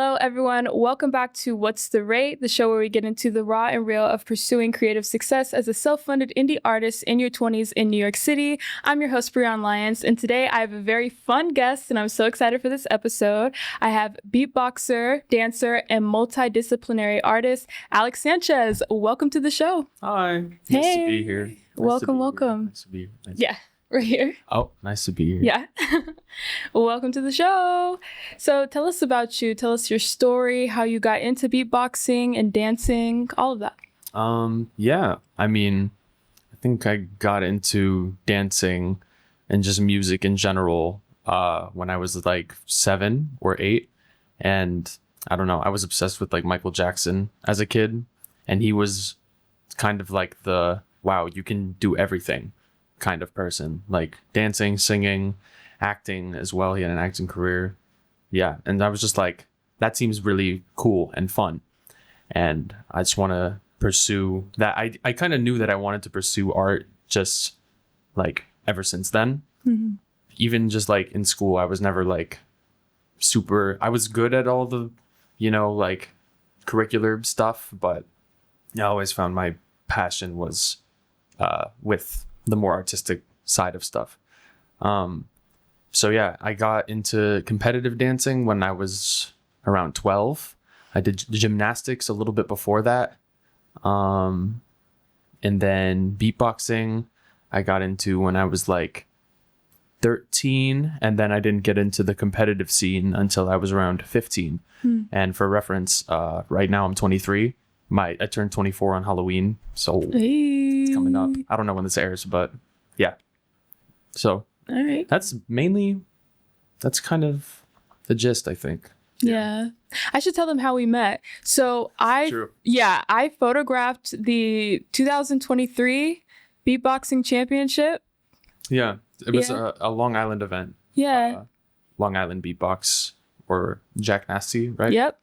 Hello, everyone. Welcome back to What's the Rate, the show where we get into the raw and real of pursuing creative success as a self-funded indie artist in your 20s in New York City. I'm your host, Brianne Lyons, and today I have a very fun guest, and I'm so excited for this episode. I have beatboxer, dancer, and multidisciplinary artist, Alex Sanchez. Welcome to the show. Hi. Hey. Nice to be here. Welcome. Nice to be here. Yeah. Right here. Oh, nice to be here. Yeah. Welcome to the show. So tell us about you. Tell us your story, how you got into beatboxing and dancing, all of that. Yeah. I mean, I think I got into dancing and just music in general when I was like 7 or 8. And I don't know, I was obsessed with like Michael Jackson as a kid. And he was kind of like the, wow, you can do everything kind of person, like dancing, singing, acting as well. He had an acting career. Yeah. And I was just like, that seems really cool and fun. And I just want to pursue that. I kind of knew that I wanted to pursue art just like ever since then. Mm-hmm. Even just like in school, I was never like I was good at all the, like curricular stuff, but I always found my passion was with the more artistic side of stuff. So yeah, I got into competitive dancing when I was around 12. I did gymnastics a little bit before that. And then beatboxing I got into when I was like 13, and then I didn't get into the competitive scene until I was around 15. And for reference, right now I'm 23. I turned 24 on Halloween, so it's coming up. I don't know when this airs, but yeah. So all right. That's kind of the gist, I think. Yeah. I should tell them how we met. So I photographed the 2023 beatboxing championship. Yeah. It was a Long Island event. Yeah. Long Island Beatbox, or Jack Nasty, right? Yep.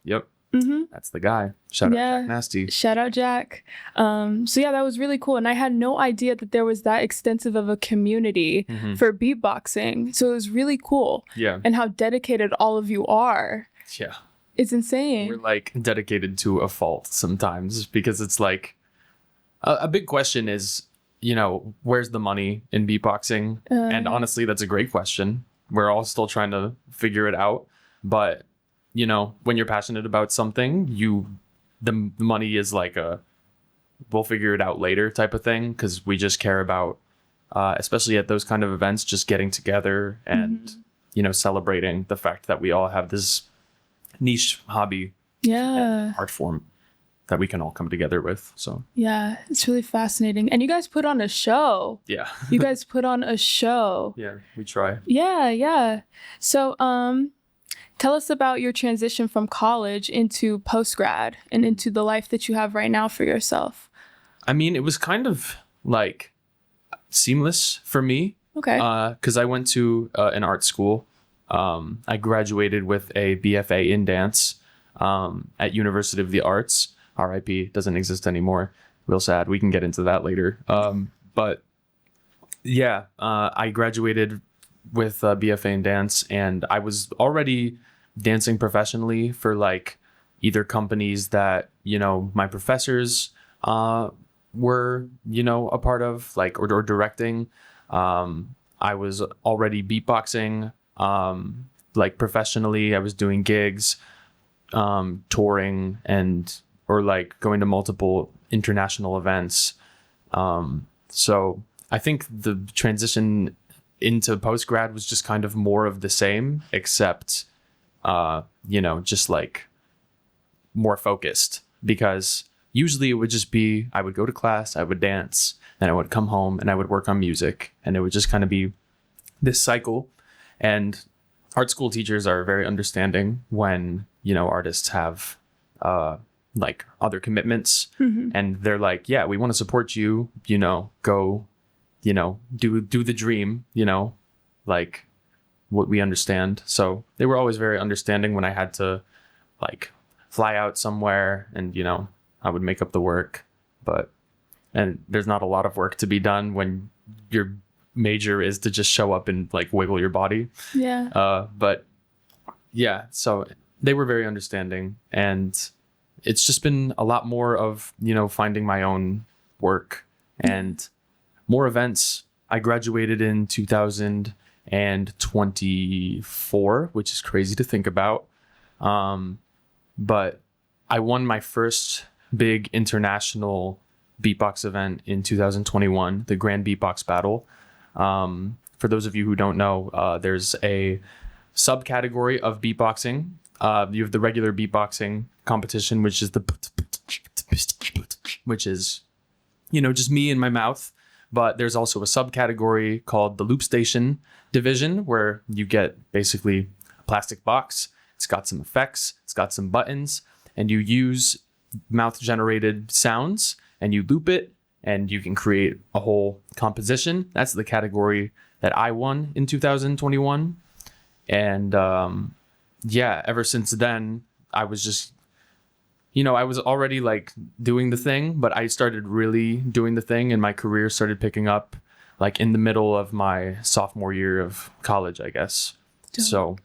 Mm-hmm. That's the guy. Shout out Jack Nasty. Shout out Jack. So yeah, that was really cool. And I had no idea that there was that extensive of a community for beatboxing. So it was really cool. Yeah. And how dedicated all of you are. Yeah. It's insane. We're like dedicated to a fault sometimes, because it's like a big question is, where's the money in beatboxing? And honestly, that's a great question. We're all still trying to figure it out. But when you're passionate about something, the money is like we'll figure it out later type of thing, because we just care about, especially at those kind of events, just getting together and, celebrating the fact that we all have this niche hobby and art form that we can all come together with. So yeah, it's really fascinating. And you guys put on a show. Yeah. You guys put on a show. Yeah, we try. Yeah. So, tell us about your transition from college into post-grad and into the life that you have right now for yourself. I mean, it was kind of like seamless for me. Okay. Because I went to an art school. I graduated with a BFA in dance at University of the Arts. RIP, doesn't exist anymore. Real sad. We can get into that later. But yeah, I graduated with BFA in dance, and I was already dancing professionally for like either companies that my professors were a part of, like or directing. I was already beatboxing like professionally. I was doing gigs, touring, or like going to multiple international events. So I think the transition into post-grad was just kind of more of the same, except just like more focused, because usually it would just be, I would go to class, I would dance, then I would come home and I would work on music, and it would just kind of be this cycle. And art school teachers are very understanding when artists have like other commitments, and they're like, yeah, we want to support you, go do the dream, like what we understand. So they were always very understanding when I had to like fly out somewhere, and I would make up the work. And there's not a lot of work to be done when your major is to just show up and like wiggle your body. Yeah. But yeah, so they were very understanding, and it's just been a lot more of, finding my own work and more events. I graduated in 2024, which is crazy to think about. But I won my first big international beatbox event in 2021, the Grand Beatbox Battle. For those of you who don't know, there's a subcategory of beatboxing. You have the regular beatboxing competition, which is just me and my mouth. But there's also a subcategory called the loop station division, where you get basically a plastic box. It's got some effects, it's got some buttons, and you use mouth generated sounds and you loop it, and you can create a whole composition. That's the category that I won in 2021. And ever since then, I was just, I was already like doing the thing, but I started really doing the thing, and my career started picking up like in the middle of my sophomore year of college, I guess. Dope. So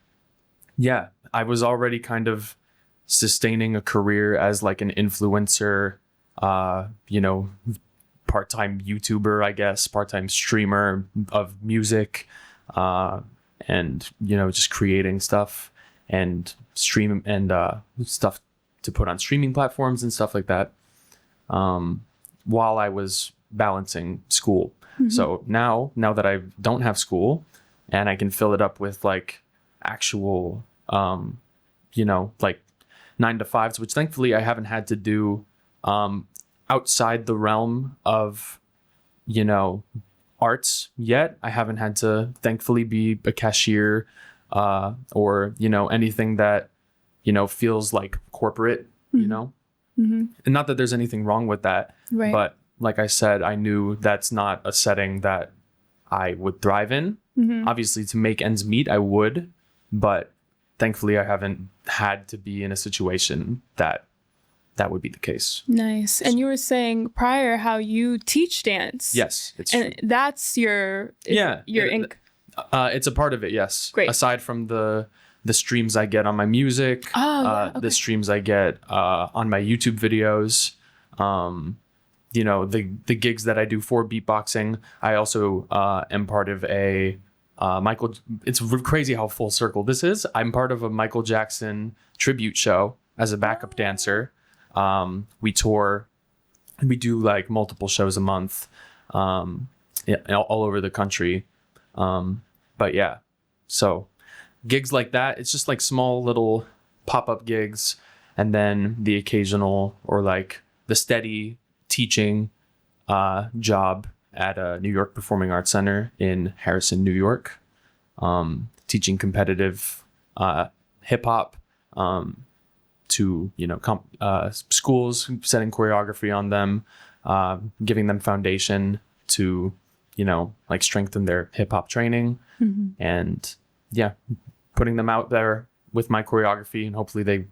yeah, I was already kind of sustaining a career as like an influencer, part-time YouTuber, I guess, part-time streamer of music, and, just creating stuff and stream and stuff to put on streaming platforms and stuff like that, while I was balancing school. Mm-hmm. So now that I don't have school and I can fill it up with like actual, like 9-to-5s, which thankfully I haven't had to do outside the realm of, arts yet. I haven't had to, thankfully, be a cashier or, anything that, feels like corporate, Mm-hmm. And not that there's anything wrong with that. Right. But like I said, I knew that's not a setting that I would thrive in. Mm-hmm. Obviously, to make ends meet, I would. But thankfully, I haven't had to be in a situation that would be the case. Nice. And you were saying prior how you teach dance. Yes, it's and true. That's your it's a part of it. Yes. Great. Aside from the streams I get on my music, the streams I get on my YouTube videos, the gigs that I do for beatboxing. I also am part of a it's crazy how full circle this is. I'm part of a Michael Jackson tribute show as a backup dancer. We tour, and we do like multiple shows a month, all over the country. But yeah, so gigs like that, it's just like small little pop-up gigs, and then the occasional or like the steady teaching job at a New York Performing Arts Center in Harrison, New York, teaching competitive hip hop to schools, setting choreography on them, giving them foundation to like strengthen their hip hop training, Mm-hmm. and putting them out there with my choreography, and hopefully they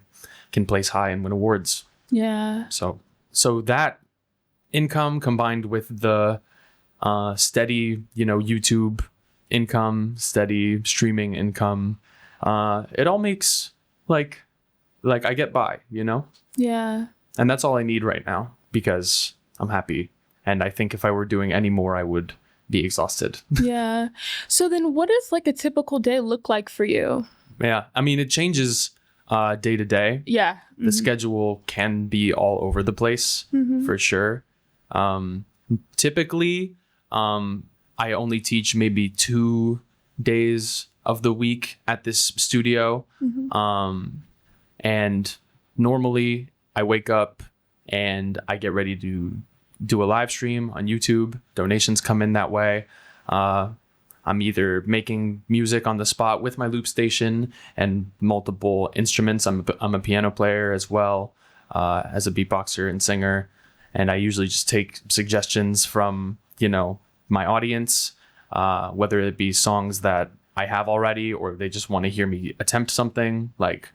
can place high and win awards. Yeah. So that income combined with the steady, YouTube income, steady streaming income, it all makes like I get by, Yeah. And that's all I need right now, because I'm happy. And I think if I were doing any more, I would be exhausted. Yeah. So then what does like a typical day look like for you? Yeah. I mean, it changes day to day. Yeah. The schedule can be all over the place, for sure. Typically, I only teach maybe 2 days of the week at this studio. And normally I wake up and I get ready to do a live stream on YouTube. Donations come in that way. I'm either making music on the spot with my loop station and multiple instruments. I'm a piano player as well, as a beatboxer and singer. And I usually just take suggestions from, my audience, whether it be songs that I have already, or they just want to hear me attempt something like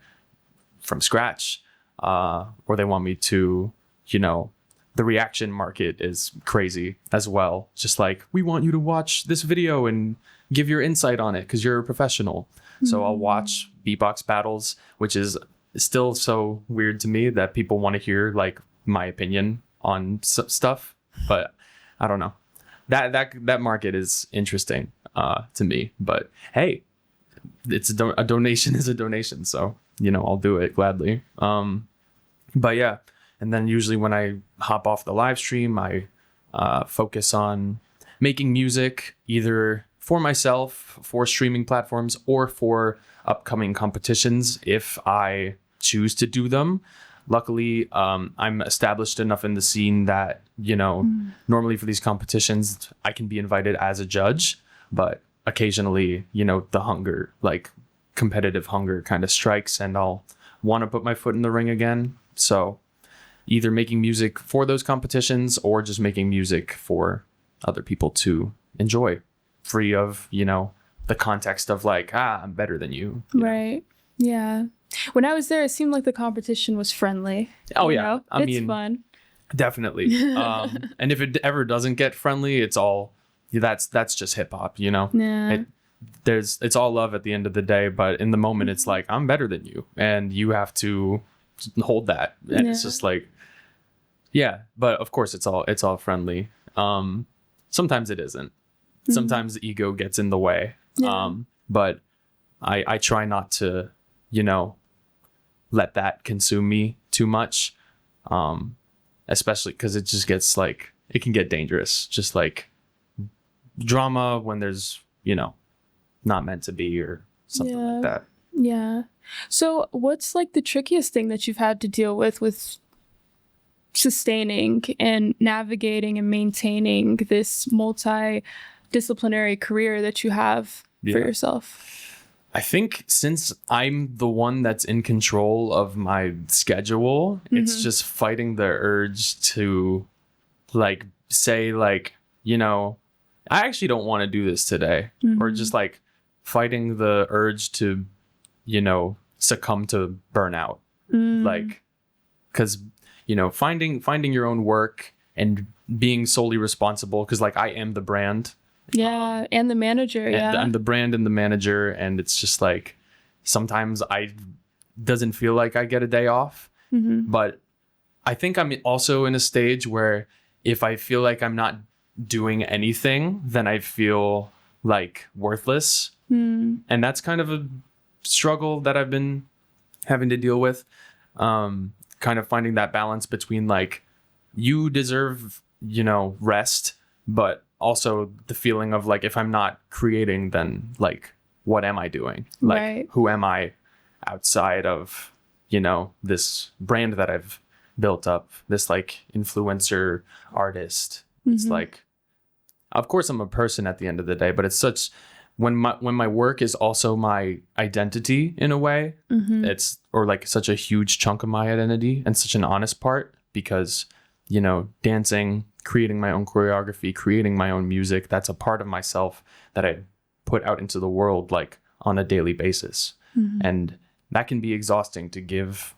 from scratch, or they want me to, the reaction market is crazy as well. Just like, we want you to watch this video and give your insight on it because you're a professional. So I'll watch beatbox battles, which is still so weird to me that people want to hear like my opinion on stuff, but I don't know. That market is interesting to me, but hey, it's a donation is a donation, so I'll do it gladly. But yeah, and then usually when I hop off the live stream, I focus on making music either for myself, for streaming platforms, or for upcoming competitions if I choose to do them. Luckily, I'm established enough in the scene that, normally for these competitions, I can be invited as a judge, but occasionally, the hunger, like competitive hunger kind of strikes and I'll want to put my foot in the ring again. So either making music for those competitions or just making music for other people to enjoy, free of, the context of like, I'm better than you. Right. Yeah. When I was there, it seemed like the competition was friendly. Oh, yeah. I It's mean, fun. definitely. And if it ever doesn't get friendly, it's all, that's just hip hop, Yeah. It's all love at the end of the day, but in the moment it's like, I'm better than you and you have to hold that. And it's just like, yeah, but of course it's all friendly. Sometimes it isn't. Sometimes the ego gets in the way. Yeah. But I try not to, let that consume me too much. Especially because it just gets like, it can get dangerous. Just like drama when there's, not meant to be or something like that. Yeah. So what's like the trickiest thing that you've had to deal with sustaining and navigating and maintaining this multidisciplinary career that you have for yourself? I think since I'm the one that's in control of my schedule, it's just fighting the urge to like say like, I actually don't want to do this today, or just like fighting the urge to, succumb to burnout. Like, cause finding your own work and being solely responsible. Cause like I am the brand. Yeah. And the manager. I'm the brand and the manager. And it's just like, sometimes doesn't feel like I get a day off, but I think I'm also in a stage where if I feel like I'm not doing anything, then I feel like worthless. And that's kind of a struggle that I've been having to deal with. Kind of finding that balance between like, you deserve, rest, but also the feeling of like, if I'm not creating, then like, what am I doing? Like, who am I outside of, this brand that I've built up, this like influencer artist. It's like, of course I'm a person at the end of the day, but it's such, when my work is also my identity in a way, it's, or like such a huge chunk of my identity and such an honest part, because, dancing, creating my own choreography, creating my own music, that's a part of myself that I put out into the world like on a daily basis. And that can be exhausting to give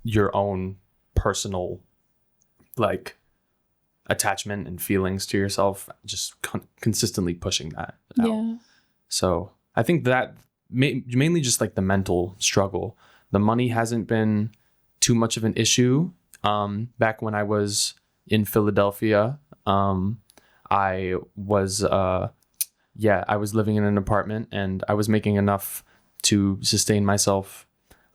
your own personal like attachment and feelings to yourself, just consistently pushing that out. Yeah. So I think that mainly just like the mental struggle. The money hasn't been too much of an issue. Back when I was in Philadelphia, I was living in an apartment and I was making enough to sustain myself,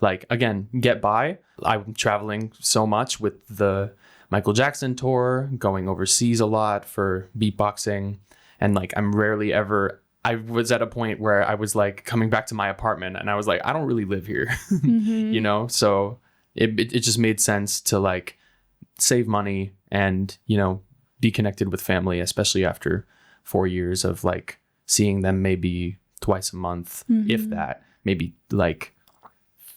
like, again, get by. I'm traveling so much with the Michael Jackson tour, going overseas a lot for beatboxing. And like, I was at a point where I was like coming back to my apartment and I was like, I don't really live here, So it just made sense to like save money and, be connected with family, especially after 4 years of like seeing them maybe twice a month, if that, maybe like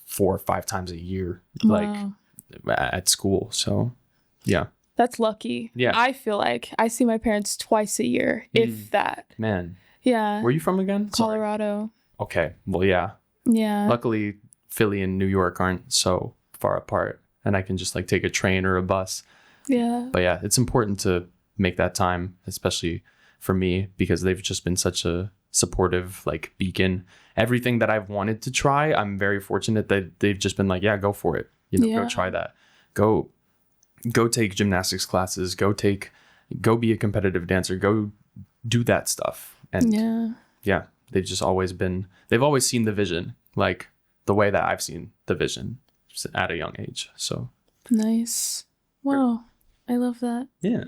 4 or 5 times a year, like at school. So yeah. That's lucky. Yeah. I feel like I see my parents twice a year, if that. Man. Yeah. Where are you from again? Colorado. Sorry. Okay. Well, yeah. Yeah. Luckily, Philly and New York aren't so far apart and I can just like take a train or a bus. Yeah. But yeah, it's important to make that time, especially for me, because they've just been such a supportive like beacon. Everything that I've wanted to try, I'm very fortunate that they've just been like, yeah, go for it. Go try that. Go take gymnastics classes. Go be a competitive dancer. Go do that stuff. And they've always seen the vision, like the way that I've seen the vision at a young age. So nice. Wow. I love that. Yeah.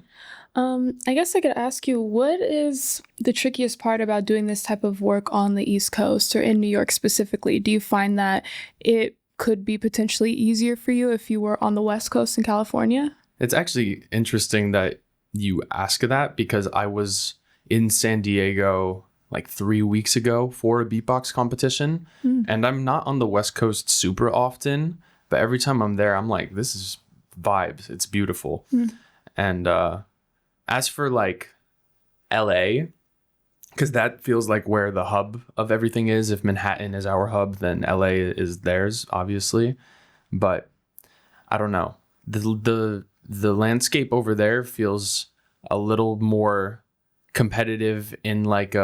I guess I could ask you, what is the trickiest part about doing this type of work on the East Coast or in New York specifically? Do you find that it could be potentially easier for you if you were on the West Coast in California? It's actually interesting that you ask that, because I was in San Diego like 3 weeks ago for a beatbox competition. And I'm not on the West Coast super often, but every time I'm there, I'm like, this is vibes. It's beautiful. And as for like LA, because that feels like where the hub of everything is. If Manhattan is our hub, then LA is theirs, obviously. But I don't know. The landscape over there feels a little more competitive in like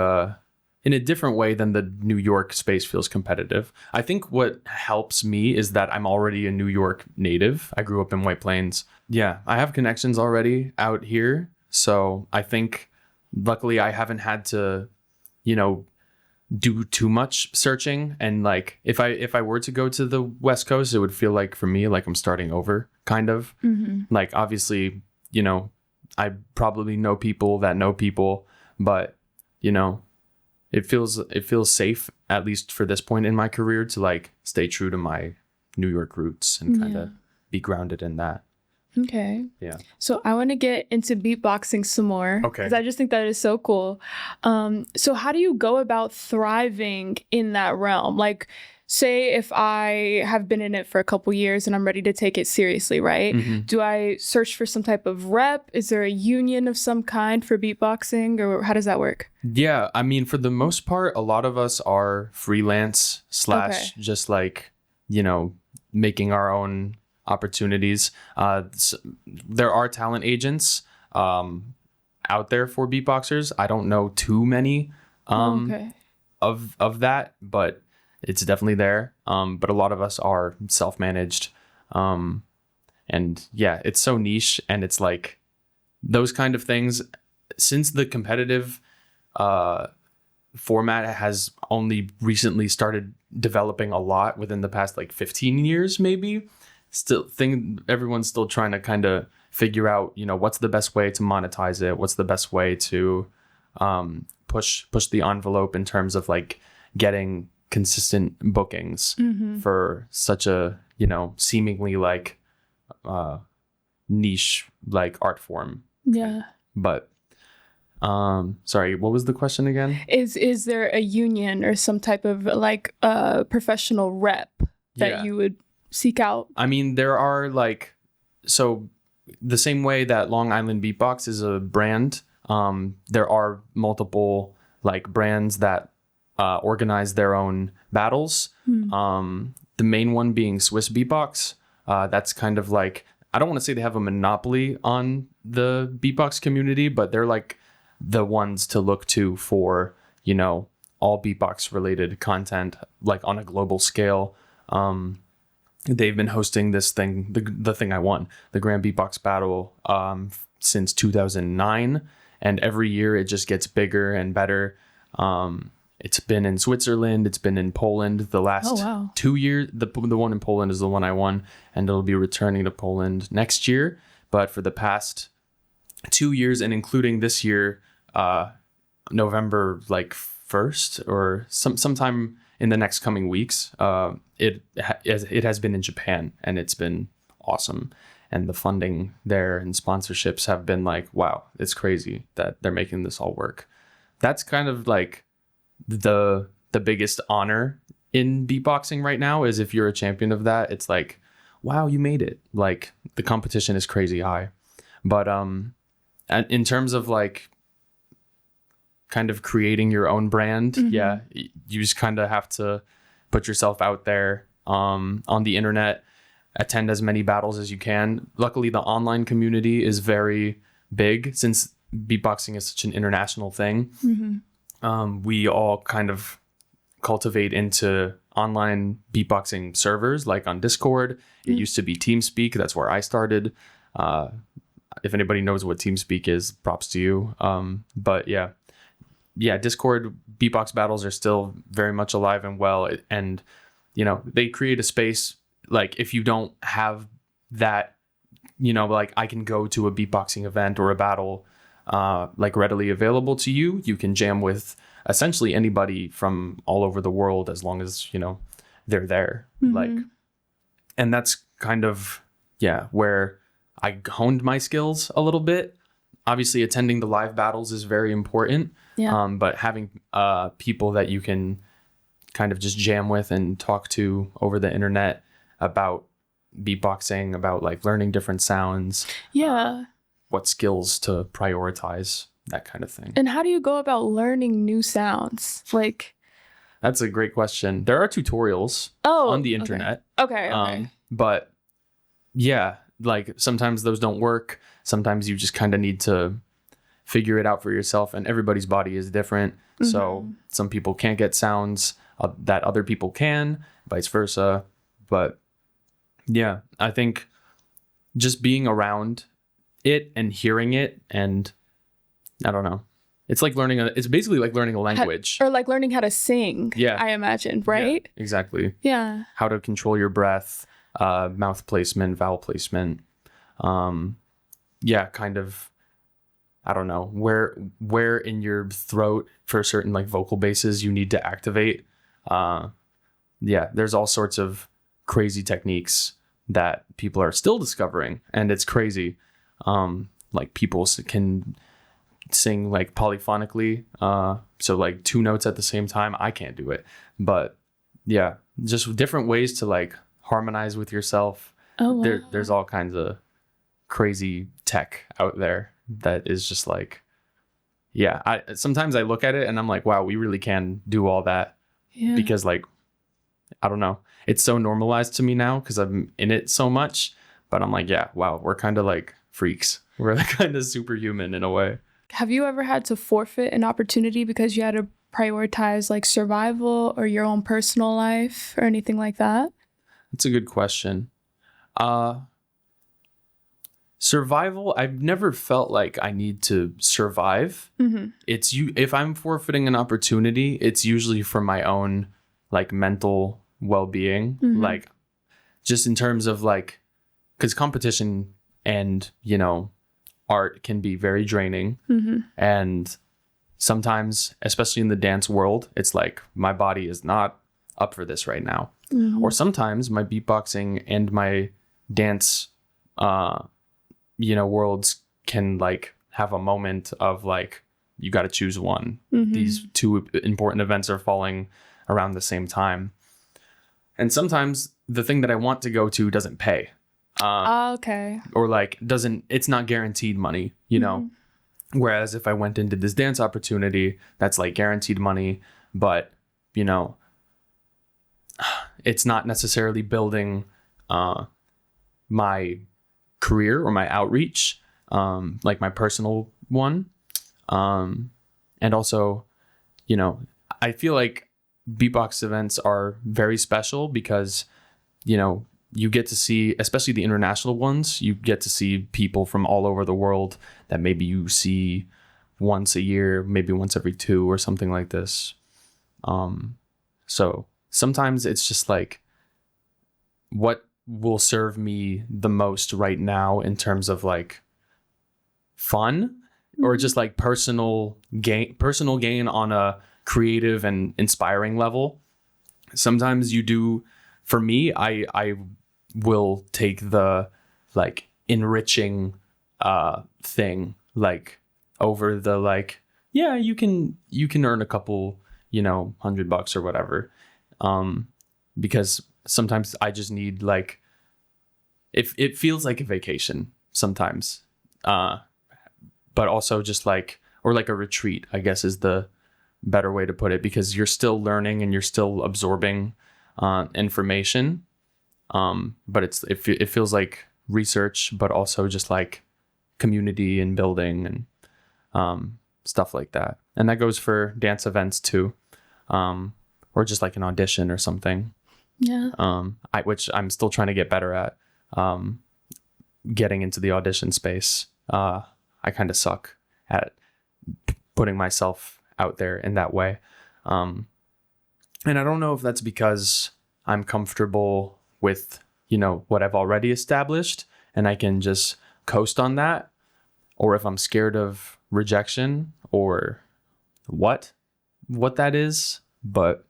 in a different way than the New York space feels competitive. I think what helps me is that I'm already a New York native. I grew up in White Plains. Yeah, I have connections already out here. So I think luckily I haven't had to, do too much searching. And like if I were to go to the West Coast, it would feel like for me like I'm starting over, kind of. Like obviously, I probably know people that know people, but it feels safe, at least for this point in my career, to like stay true to my New York roots and kind of be grounded in that. Okay. Yeah. So I want to get into beatboxing some more. Okay. Because I just think that is so cool. So how do you go about thriving in that realm? Like, say if I have been in it for a couple years and I'm ready to take it seriously, right? Do I search for some type of rep? Is there a union of some kind for beatboxing, or how does that work? Yeah. I mean, for the most part, a lot of us are freelance / just like, making our own opportunities. There are talent agents out there for beatboxers. I don't know too many of that, but it's definitely there. But a lot of us are self-managed. And yeah, it's so niche, and it's like those kind of things, since the competitive format has only recently started developing a lot within the past like 15 years, maybe. Everyone's still trying to kind of figure out, what's the best way to monetize it? What's the best way to push the envelope in terms of like getting consistent bookings for such a, seemingly like niche like art form. Yeah. But sorry, what was the question again? Is there a union or some type of like professional rep that you would seek out? I mean, there are like, so the same way that Long Island Beatbox is a brand, there are multiple like brands that organize their own battles. The main one being Swiss Beatbox. That's kind of like, I don't want to say they have a monopoly on the beatbox community, but they're like the ones to look to for, all beatbox related content, like on a global scale. They've been hosting this thing, the thing I won, the Grand Beatbox Battle, since 2009. And every year it just gets bigger and better. It's been in Switzerland. It's been in Poland the last 2 years. The one in Poland is the one I won, and it'll be returning to Poland next year. But for the past 2 years, and including this year, November like 1st or sometime in the next coming weeks, it has been in Japan, and it's been awesome. And the funding there and sponsorships have been like, wow, it's crazy that they're making this all work. That's kind of like the biggest honor in beatboxing right now, is if you're a champion of that, it's like, wow, you made it. Like the competition is crazy high. But in terms of like kind of creating your own brand, you just kind of have to put yourself out there on the internet, attend as many battles as you can. Luckily, the online community is very big, since beatboxing is such an international thing. We all kind of cultivate into online beatboxing servers, like on Discord. It used to be TeamSpeak. That's where I started. If anybody knows what TeamSpeak is, props to you. But yeah, Discord beatbox battles are still very much alive and well. And, they create a space, like if you don't have that, like I can go to a beatboxing event or a battle, like readily available to you. You can jam with essentially anybody from all over the world as long as, they're there. Like, and that's kind of, where I honed my skills a little bit. Obviously, attending the live battles is very important. Yeah. But having people that you can kind of just jam with and talk to over the internet about beatboxing, about like learning different sounds. Yeah. What skills to prioritize, that kind of thing. And how do you go about learning new sounds? Like, that's a great question. There are tutorials on the internet. Okay. But yeah, like sometimes those don't work. Sometimes you just kind of need to figure it out for yourself, and everybody's body is different. So some people can't get sounds that other people can, vice versa. But yeah, I think just being around it and hearing it, and I don't know. It's like it's basically like learning a language. Or like learning how to sing, I imagine, right? Yeah, exactly. Yeah. How to control your breath, mouth placement, vowel placement. Kind of, I don't know, where in your throat for certain like vocal bases you need to activate. There's all sorts of crazy techniques that people are still discovering, and it's crazy. Like people can sing like polyphonically, so like two notes at the same time. I can't do it, but yeah, just different ways to like harmonize with yourself. Wow. There's all kinds of crazy tech out there that is just like, sometimes I look at it and I'm like, wow, we really can do all that. Because like, I don't know, it's so normalized to me now because I'm in it so much, but I'm like, wow, we're kind of like freaks. We're like kind of superhuman in a way. Have you ever had to forfeit an opportunity because you had to prioritize like survival or your own personal life or anything like that? That's a good question. Survival, I've never felt like I need to survive. It's if I'm forfeiting an opportunity, it's usually for my own like mental well-being, like just in terms of like, because competition and art can be very draining, and sometimes, especially in the dance world, it's like my body is not up for this right now. Or sometimes my beatboxing and my dance worlds can like have a moment of like, you got to choose one. These two important events are falling around the same time, and sometimes the thing that I want to go to doesn't pay. Okay. Or like it's not guaranteed money, whereas if I went into this dance opportunity, that's like guaranteed money, but it's not necessarily building my career or my outreach, like my personal one. And also, I feel like beatbox events are very special because, you get to see, especially the international ones, you get to see people from all over the world that maybe you see once a year, maybe once every 2 or something like this. So sometimes it's just like, what will serve me the most right now in terms of like fun or just like personal gain on a creative and inspiring level. Sometimes you do, for me, I will take the like enriching thing like over the like, you can earn a couple, $100 or whatever. Because sometimes I just need like, it feels like a vacation sometimes, but also just like, or like a retreat, I guess is the better way to put it, because you're still learning and you're still absorbing information, but it feels like research, but also just like community and building, and stuff like that. And that goes for dance events too, or just like an audition or something. Yeah. Which I'm still trying to get better at. Getting into the audition space. I kind of suck at putting myself out there in that way. And I don't know if that's because I'm comfortable with, what I've already established and I can just coast on that, or if I'm scared of rejection or what that is. But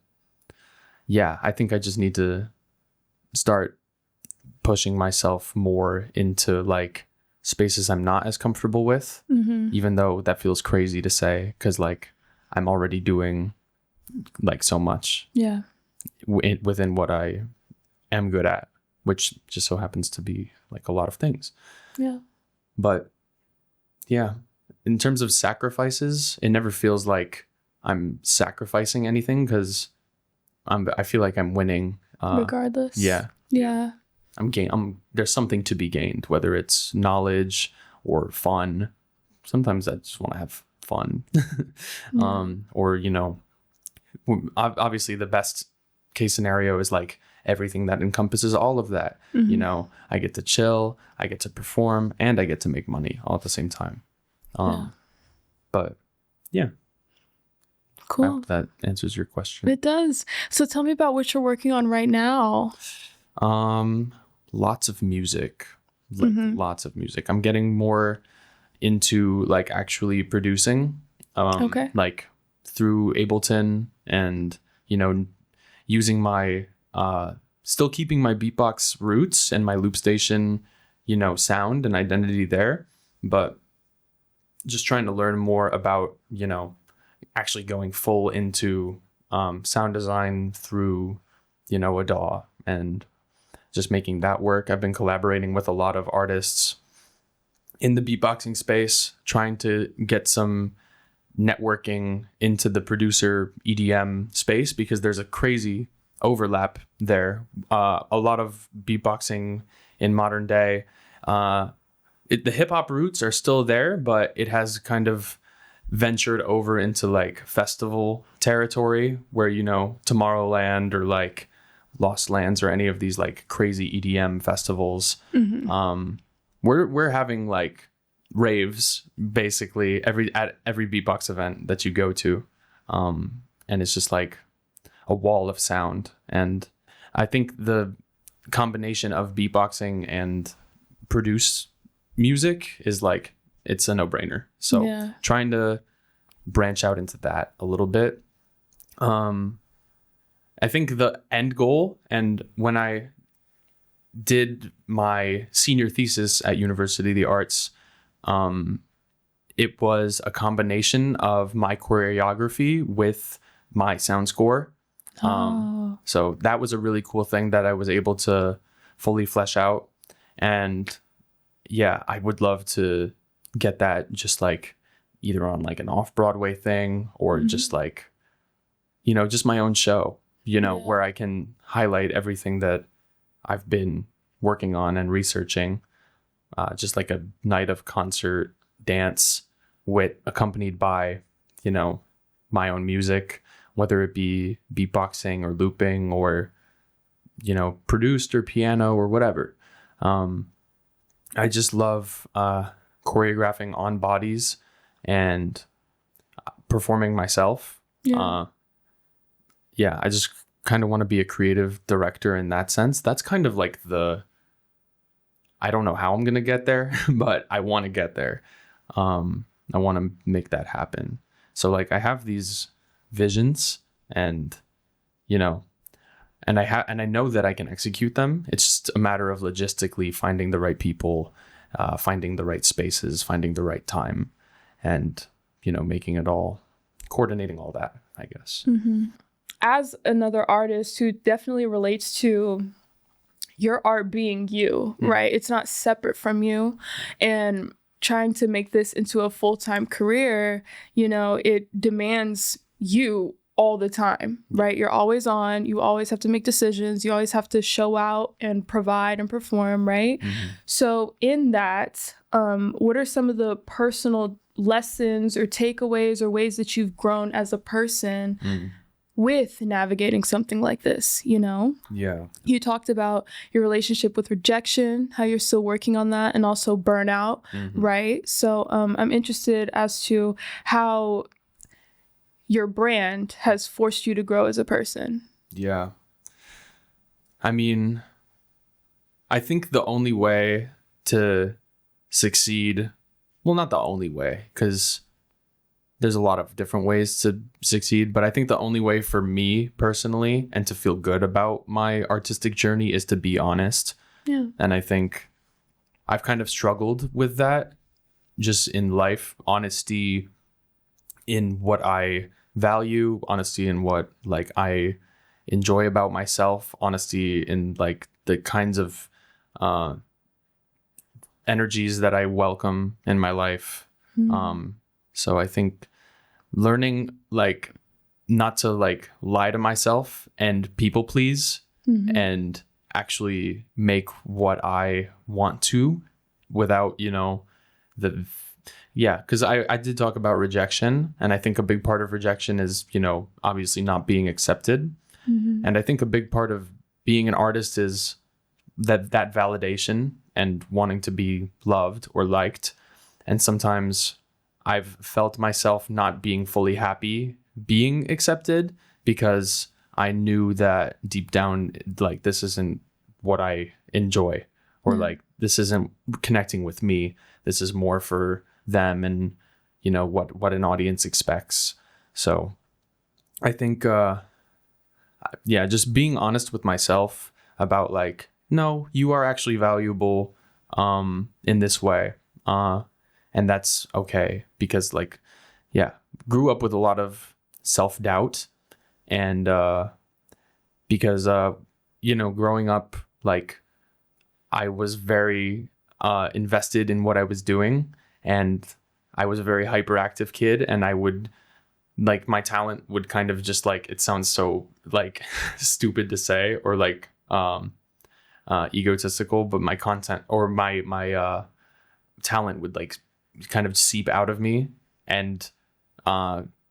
yeah, I think I just need to start pushing myself more into like spaces I'm not as comfortable with, even though that feels crazy to say, because like I'm already doing like so much within what I am good at, which just so happens to be like a lot of things. Yeah. But yeah, in terms of sacrifices, it never feels like I'm sacrificing anything because I feel like I'm winning. Regardless. Yeah. Yeah. There's something to be gained, whether it's knowledge or fun. Sometimes I just want to have fun. Or, obviously the best case scenario is like everything that encompasses all of that. I get to chill, I get to perform, and I get to make money all at the same time. But yeah. Cool. I hope that answers your question. It does. So tell me about what you're working on right now. Lots of music. Lots of music. I'm getting more into like actually producing. Like through Ableton and, using my still keeping my beatbox roots and my loop station, sound and identity there, but just trying to learn more about, actually going full into sound design through, a DAW and just making that work. I've been collaborating with a lot of artists in the beatboxing space, trying to get some networking into the producer EDM space because there's a crazy overlap there. A lot of beatboxing in modern day, the hip hop roots are still there, but it has kind of ventured over into like festival territory where, Tomorrowland or like Lost Lands or any of these like crazy EDM festivals. We're having like raves basically at every beatbox event that you go to, and it's just like a wall of sound. And I think the combination of beatboxing and produce music is like it's a no-brainer. So trying to branch out into that a little bit. I think the end goal, and when I did my senior thesis at University of the Arts, it was a combination of my choreography with my sound score. So that was a really cool thing that I was able to fully flesh out. And yeah, I would love to get that just like either on like an off-Broadway thing or just like, just my own show, where I can highlight everything that I've been working on and researching, just like a night of concert dance accompanied by, my own music, whether it be beatboxing or looping or, produced or piano or whatever. I just love choreographing on bodies and performing myself. I just kind of want to be a creative director in that sense. That's kind of like I don't know how I'm going to get there, but I want to get there. I want to make that happen. So like I have these visions and, and I know that I can execute them. It's just a matter of logistically finding the right people, finding the right spaces, finding the right time, and, making it all, coordinating all that, I guess. As another artist who definitely relates to your art being you, right? It's not separate from you. And trying to make this into a full-time career, it demands you all the time, right? You're always on, you always have to make decisions, you always have to show out and provide and perform, right? So in that, what are some of the personal lessons or takeaways or ways that you've grown as a person with navigating something like this, you know? Yeah. You talked about your relationship with rejection, how you're still working on that, and also burnout, right? So I'm interested as to how your brand has forced you to grow as a person. Yeah. I mean, I think the only way to succeed, well, not the only way, because there's a lot of different ways to succeed, but I think the only way for me personally and to feel good about my artistic journey is to be honest. Yeah. And I think I've kind of struggled with that just in life, honesty in what I value, honesty in what like I enjoy about myself, honesty in like the kinds of energies that I welcome in my life. So I think learning like not to like lie to myself and people please and actually make what I want to without, you know, because I did talk about rejection, and I think a big part of rejection is, you know, obviously not being accepted. And I think a big part of being an artist is that validation and wanting to be loved or liked. And sometimes I've felt myself not being fully happy being accepted because I knew that deep down, like, this isn't what I enjoy, or like, this isn't connecting with me. This is more for them and, you know, what an audience expects. So I think, just being honest with myself about like, no, you are actually valuable in this way. And that's okay, because like, grew up with a lot of self-doubt, and because you know, growing up, like, I was very invested in what I was doing, and I was a very hyperactive kid, and I would like, my talent would kind of just like, it sounds so like stupid to say, or like egotistical, but my content or my talent would like kind of seep out of me, and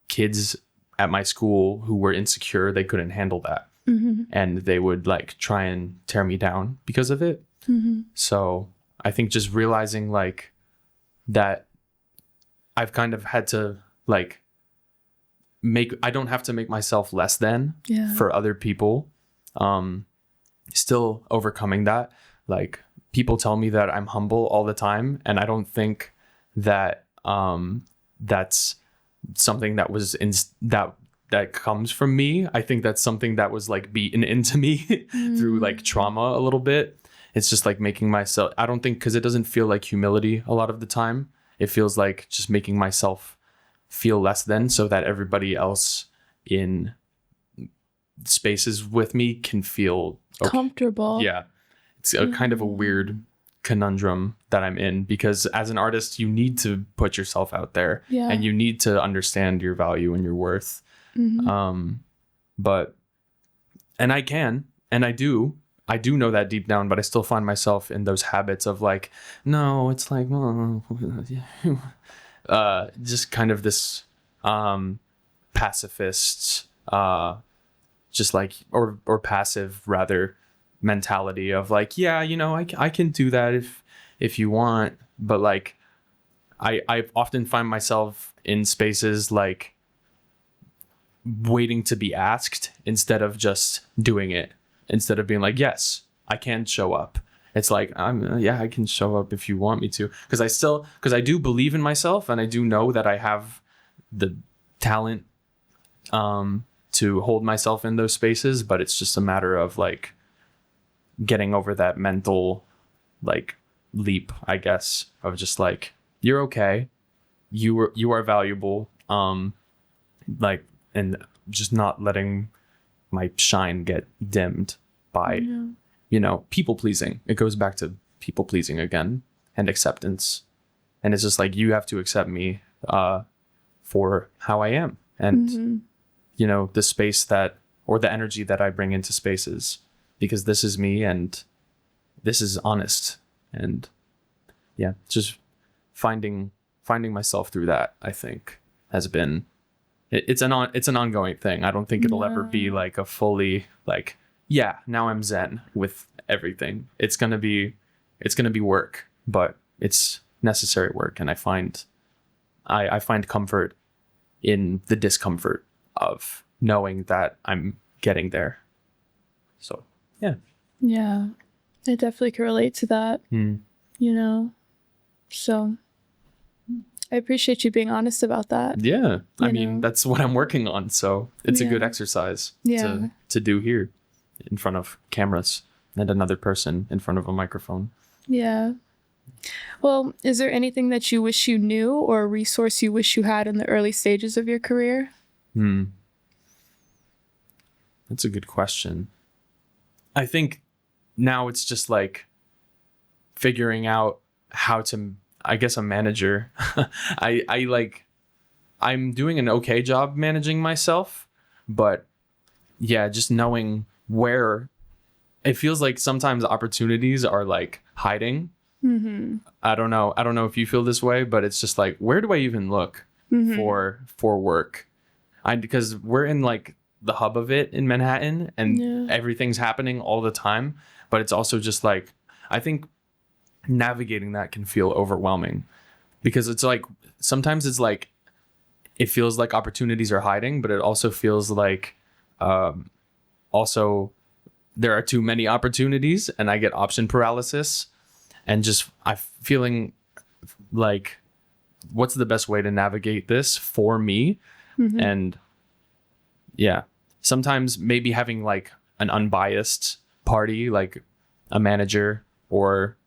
kids at my school who were insecure, they couldn't handle that, and they would like try and tear me down because of it. So I think just realizing like that I've kind of had to like I don't have to make myself less than for other people. Still overcoming that. Like, people tell me that I'm humble all the time, and I don't think that that's something that was that comes from me. I think that's something that was like beaten into me through like trauma a little bit. It's just like making myself, I don't think, because it doesn't feel like humility a lot of the time. It feels like just making myself feel less than, so that everybody else in spaces with me can feel comfortable. Yeah. It's a kind of a weird conundrum that I'm in, because as an artist, you need to put yourself out there, and you need to understand your value and your worth. But, and I can, and I do know that deep down, but I still find myself in those habits of like, no, it's like, just kind of this pacifist, just like, or passive rather, mentality of like, yeah, you know, I can do that if you want, but like I often find myself in spaces like waiting to be asked instead of just doing it, instead of being like, yes, I can show up. It's like, I can show up if you want me to, because I do believe in myself, and I do know that I have the talent to hold myself in those spaces, but it's just a matter of like getting over that mental like leap, I guess, of just like, you're okay, you are valuable, like, and just not letting my shine get dimmed by you know, people pleasing. It goes back to people pleasing again, and acceptance, and it's just like, you have to accept me for how I am, and the space that, or the energy that I bring into spaces, because this is me and this is honest. And yeah, just finding myself through that, I think, has been, it's an ongoing thing. I don't think it'll ever be like a fully like, yeah, now I'm zen with everything. It's gonna be work, but it's necessary work. And I find comfort in the discomfort of knowing that I'm getting there. So yeah. Yeah, I definitely can relate to that. So I appreciate you being honest about that. Yeah. I mean, that's what I'm working on. So it's a good exercise to do here in front of cameras and another person in front of a microphone. Yeah. Well, is there anything that you wish you knew or a resource you wish you had in the early stages of your career? That's a good question. I think now it's just like figuring out how to, I guess, a manager. I'm doing an okay job managing myself, but yeah, just knowing where it feels like sometimes opportunities are like hiding. I don't know if you feel this way, but it's just like, where do I even look for work? Because we're in like the hub of it in Manhattan, and everything's happening all the time, but it's also just like, I think navigating that can feel overwhelming, because it's like sometimes it's like it feels like opportunities are hiding, but it also feels like also there are too many opportunities and I get option paralysis, and just I'm feeling like, what's the best way to navigate this for me? And yeah, sometimes maybe having like an unbiased party, like a manager or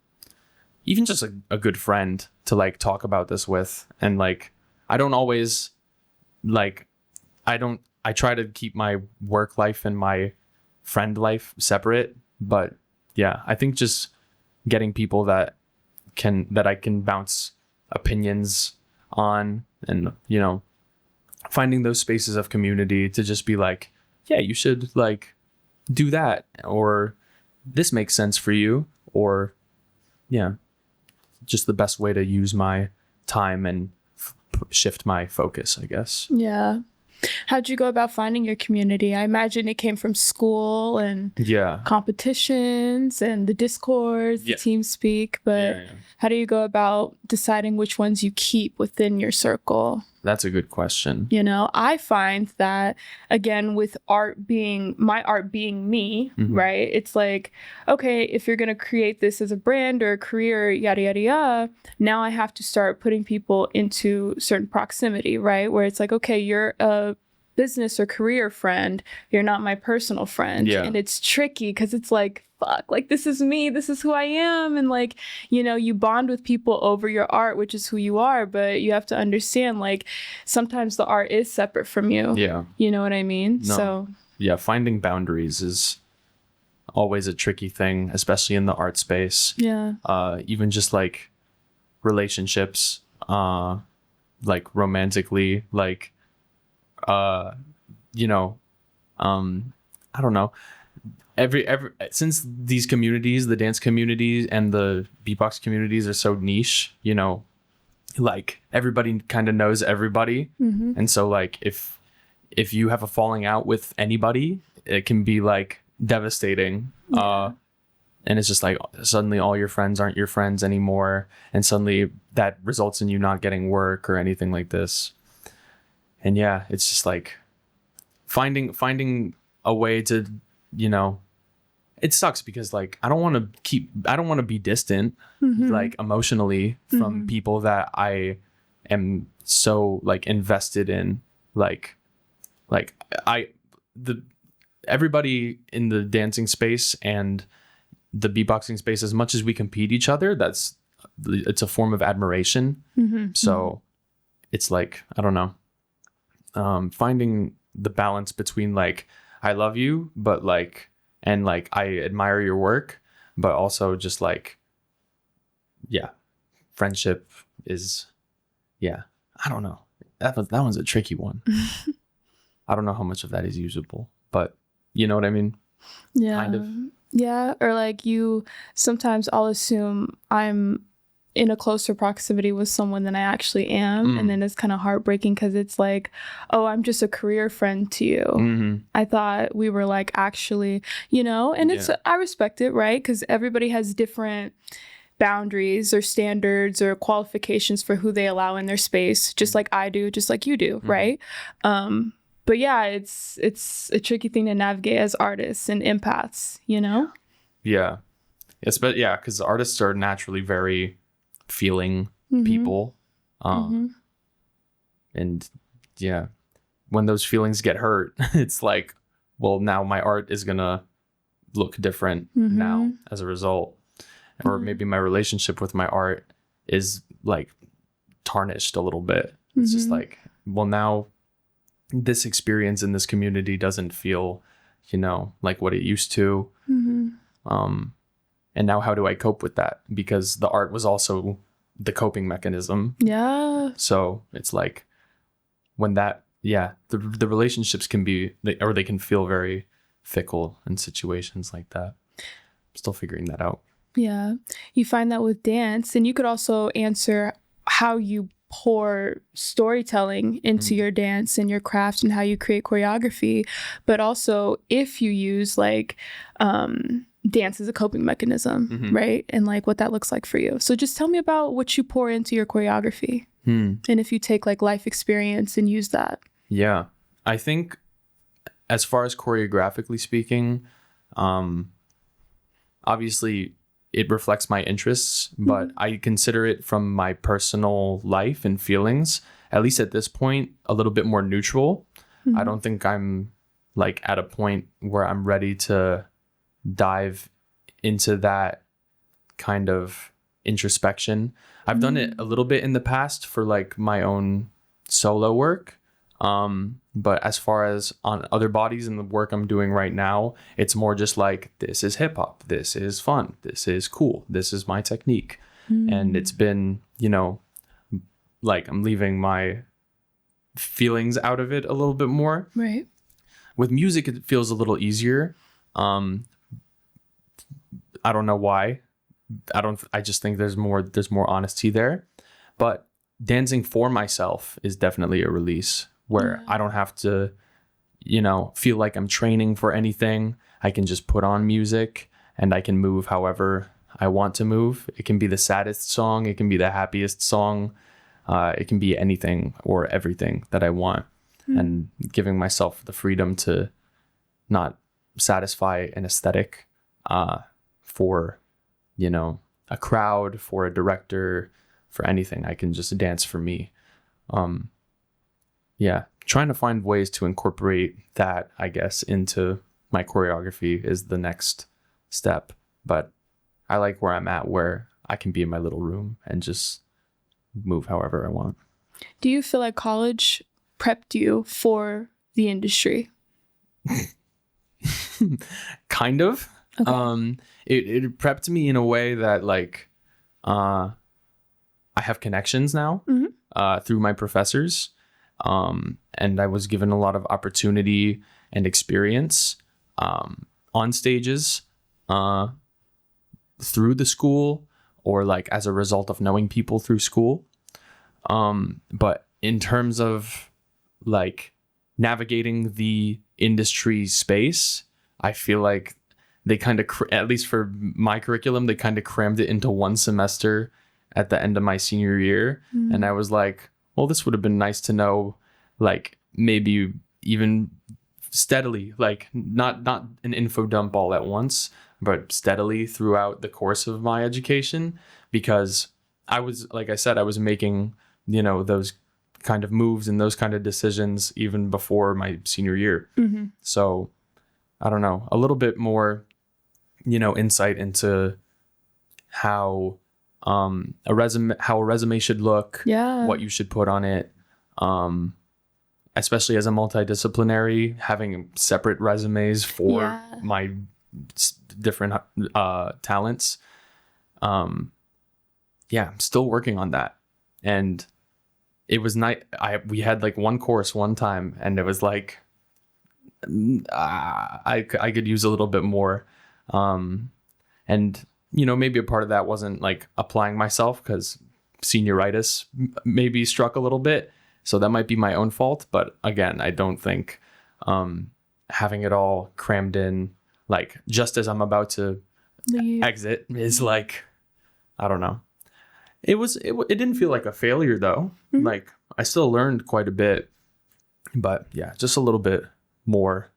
even just a good friend to like talk about this with. And like, I don't always like, I try to keep my work life and my friend life separate, but yeah, I think just getting people that I can bounce opinions on, and finding those spaces of community to just be like, yeah, you should like do that, or this makes sense for you, or yeah, just the best way to use my time and shift my focus, I guess. Yeah. How'd you go about finding your community? I imagine it came from school and competitions and the Discords, the TeamSpeak, but how do you go about deciding which ones you keep within your circle? That's a good question. I find that, again, with my art being me, right? It's like, okay, if you're going to create this as a brand or a career, yada, yada, yada, now I have to start putting people into certain proximity, right? Where it's like, okay, you're a business or career friend, you're not my personal friend. And it's tricky because it's like, fuck, like this is me, this is who I am. And like, you bond with people over your art, which is who you are, but you have to understand, like, sometimes the art is separate from you. You know what I mean? No. So yeah, finding boundaries is always a tricky thing, especially in the art space. Even just like relationships, like romantically, like I don't know, every since these communities, the dance communities and the beatbox communities are so niche, like everybody kind of knows everybody. And so like if you have a falling out with anybody, it can be like devastating. And it's just like suddenly all your friends aren't your friends anymore, and suddenly that results in you not getting work or anything like this. And yeah, it's just like finding a way to, it sucks because like I don't want to be distant, like emotionally from people that I am so like invested in, everybody in the dancing space and the beatboxing space, as much as we compete each other, it's a form of admiration. So it's like, I don't know, finding the balance between like, I love you, but like, and like, I admire your work, but also just like, yeah, friendship is, I don't know. That one's a tricky one. I don't know how much of that is usable, but you know what I mean? Yeah. Kind of. Yeah. Or like sometimes I'll assume I'm in a closer proximity with someone than I actually am. And then it's kind of heartbreaking because it's like, oh, I'm just a career friend to you. Mm-hmm. I thought we were like actually, and I respect it, right? Because everybody has different boundaries or standards or qualifications for who they allow in their space, just like I do, just like you do, right? But yeah, it's a tricky thing to navigate as artists and empaths, Yeah. Yes, but yeah, because artists are naturally very feeling people. And yeah, when those feelings get hurt, it's like, well, now my art is gonna look different now as a result. Or maybe my relationship with my art is like tarnished a little bit. It's just like, well, now this experience in this community doesn't feel, like what it used to. And now how do I cope with that? Because the art was also the coping mechanism. Yeah. So it's like when the relationships can be, they can feel very fickle in situations like that. I'm still figuring that out. Yeah. You find that with dance, and you could also answer how you pour storytelling into your dance and your craft and how you create choreography, but also if you use like dance as a coping mechanism, right? And like what that looks like for you. So just tell me about what you pour into your choreography and if you take like life experience and use that. Yeah. I think as far as choreographically speaking, obviously it reflects my interests, but I consider it from my personal life and feelings, at least at this point, a little bit more neutral. I don't think I'm like at a point where I'm ready to dive into that kind of introspection. I've done it a little bit in the past for like my own solo work. But as far as on other bodies and the work I'm doing right now, it's more just like, this is hip hop. This is fun. This is cool. This is my technique. And it's been, like I'm leaving my feelings out of it a little bit more. Right. With music, it feels a little easier. I don't know why. I just think there's more honesty there. But dancing for myself is definitely a release where I don't have to, feel like I'm training for anything. I can just put on music and I can move however I want to move. It can be the saddest song. It can be the happiest song. It can be anything or everything that I want. And giving myself the freedom to not satisfy an aesthetic for, a crowd, for a director, for anything. I can just dance for me. Trying to find ways to incorporate that, I guess, into my choreography is the next step. But I like where I'm at, where I can be in my little room and just move however I want. Do you feel like college prepped you for the industry? Kind of. Okay. It prepped me in a way that like I have connections now through my professors. And I was given a lot of opportunity and experience on stages through the school or like as a result of knowing people through school. But in terms of like navigating the industry space, I feel like they kind of, at least for my curriculum, they kind of crammed it into one semester at the end of my senior year. And I was like, well, this would have been nice to know, like maybe even steadily, like not an info dump all at once, but steadily throughout the course of my education, because I was, like I said, I was making, those kind of moves and those kind of decisions even before my senior year. So I don't know, a little bit more, insight into how a resume should look, what you should put on it, especially as a multidisciplinary, having separate resumes for my different talents. I'm still working on that. And it was we had like one course one time, and it was like I could use a little bit more. And, maybe a part of that wasn't like applying myself because senioritis maybe struck a little bit. So that might be my own fault. But again, I don't think having it all crammed in, like just as I'm about to exit is like, I don't know. It didn't feel like a failure though. Mm-hmm. Like I still learned quite a bit, but yeah, just a little bit more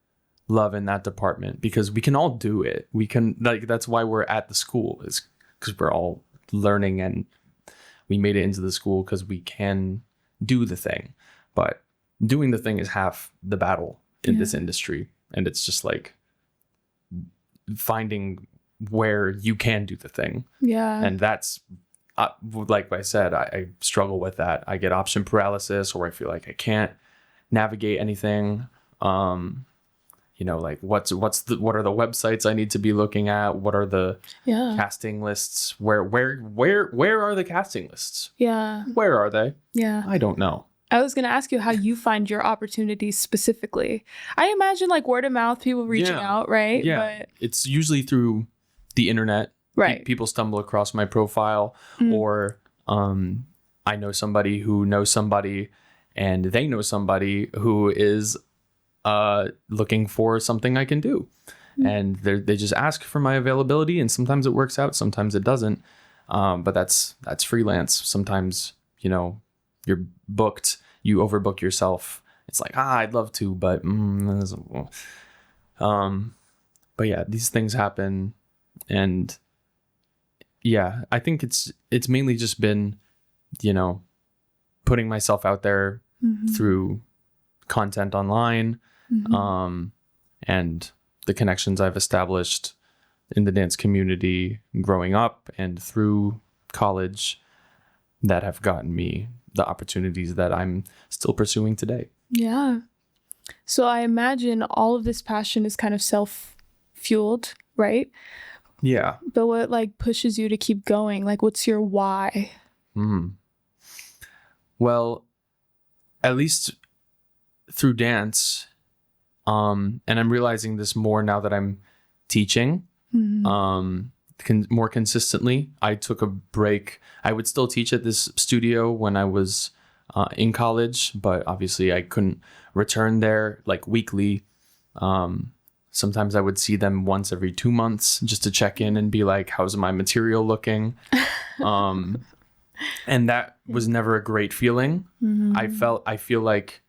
love in that department because we can all do it. We can, like, that's why we're at the school, is because we're all learning and we made it into the school because we can do the thing. But doing the thing is half the battle in this industry. And it's just like finding where you can do the thing. Yeah. And that's, like I said, I struggle with that. I get option paralysis, or I feel like I can't navigate anything. Like what are the websites I need to be looking at? What are the casting lists? Where are the casting lists? Yeah. Where are they? Yeah. I don't know. I was going to ask you how you find your opportunities specifically. I imagine like word of mouth, people reaching out, right? Yeah. But it's usually through the internet. Right. People stumble across my profile, or I know somebody who knows somebody, and they know somebody who is looking for something I can do. And they just ask for my availability, and sometimes it works out, sometimes it doesn't. But that's freelance. Sometimes, you're booked, you overbook yourself. It's like, I'd love to, but yeah, these things happen. And yeah, I think it's mainly just been, putting myself out there through content online, and the connections I've established in the dance community growing up and through college that have gotten me the opportunities that I'm still pursuing today. Yeah. So I imagine all of this passion is kind of self-fueled, right? Yeah. But what like pushes you to keep going? Like, what's your why? Well, at least through dance, and I'm realizing this more now that I'm teaching, more consistently. I took a break. I would still teach at this studio when I was in college, but obviously I couldn't return there like weekly. Sometimes I would see them once every 2 months just to check in and be like, how's my material looking? And that was never a great feeling. I feel like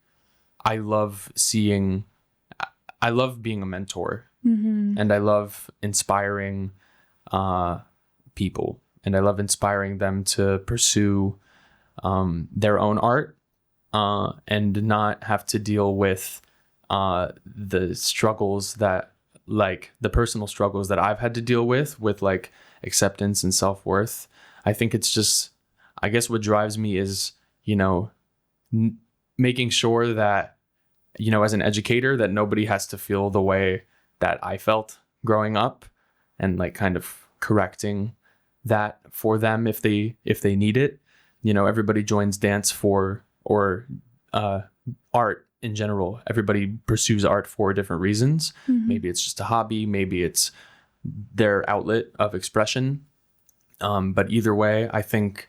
I love being a mentor, and I love inspiring people, and I love inspiring them to pursue their own art, and not have to deal with the struggles that, like the personal struggles that I've had to deal with like acceptance and self-worth. I think it's just, I guess what drives me is, making sure that, as an educator, that nobody has to feel the way that I felt growing up, and like kind of correcting that for them if they need it. Everybody joins dance or art in general. Everybody pursues art for different reasons. Maybe it's just a hobby, maybe it's their outlet of expression. But either way, I think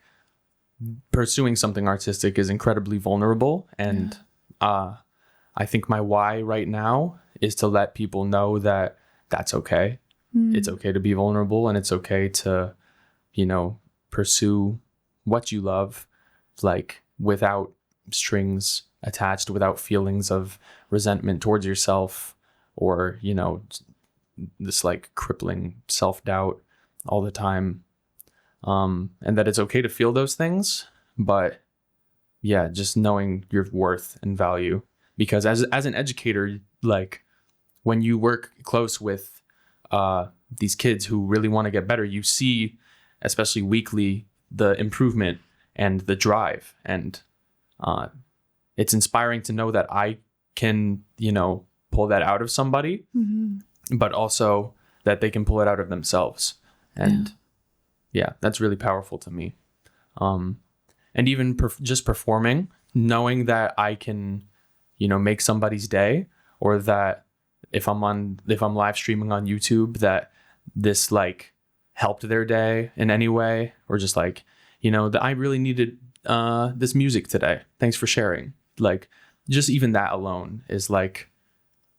pursuing something artistic is incredibly vulnerable. And I think my why right now is to let people know that that's okay. It's okay to be vulnerable, and it's okay to, pursue what you love, like without strings attached, without feelings of resentment towards yourself, or, this like crippling self-doubt all the time. And that it's okay to feel those things, but yeah, just knowing your worth and value. Because as an educator, like when you work close with these kids who really want to get better, you see, especially weekly, the improvement and the drive. And it's inspiring to know that I can, pull that out of somebody, but also that they can pull it out of themselves. And yeah, that's really powerful to me. And even just performing, knowing that I can, make somebody's day, or that if I'm live streaming on YouTube, that this like helped their day in any way, or just like, that I really needed this music today. Thanks for sharing. Like, just even that alone is like,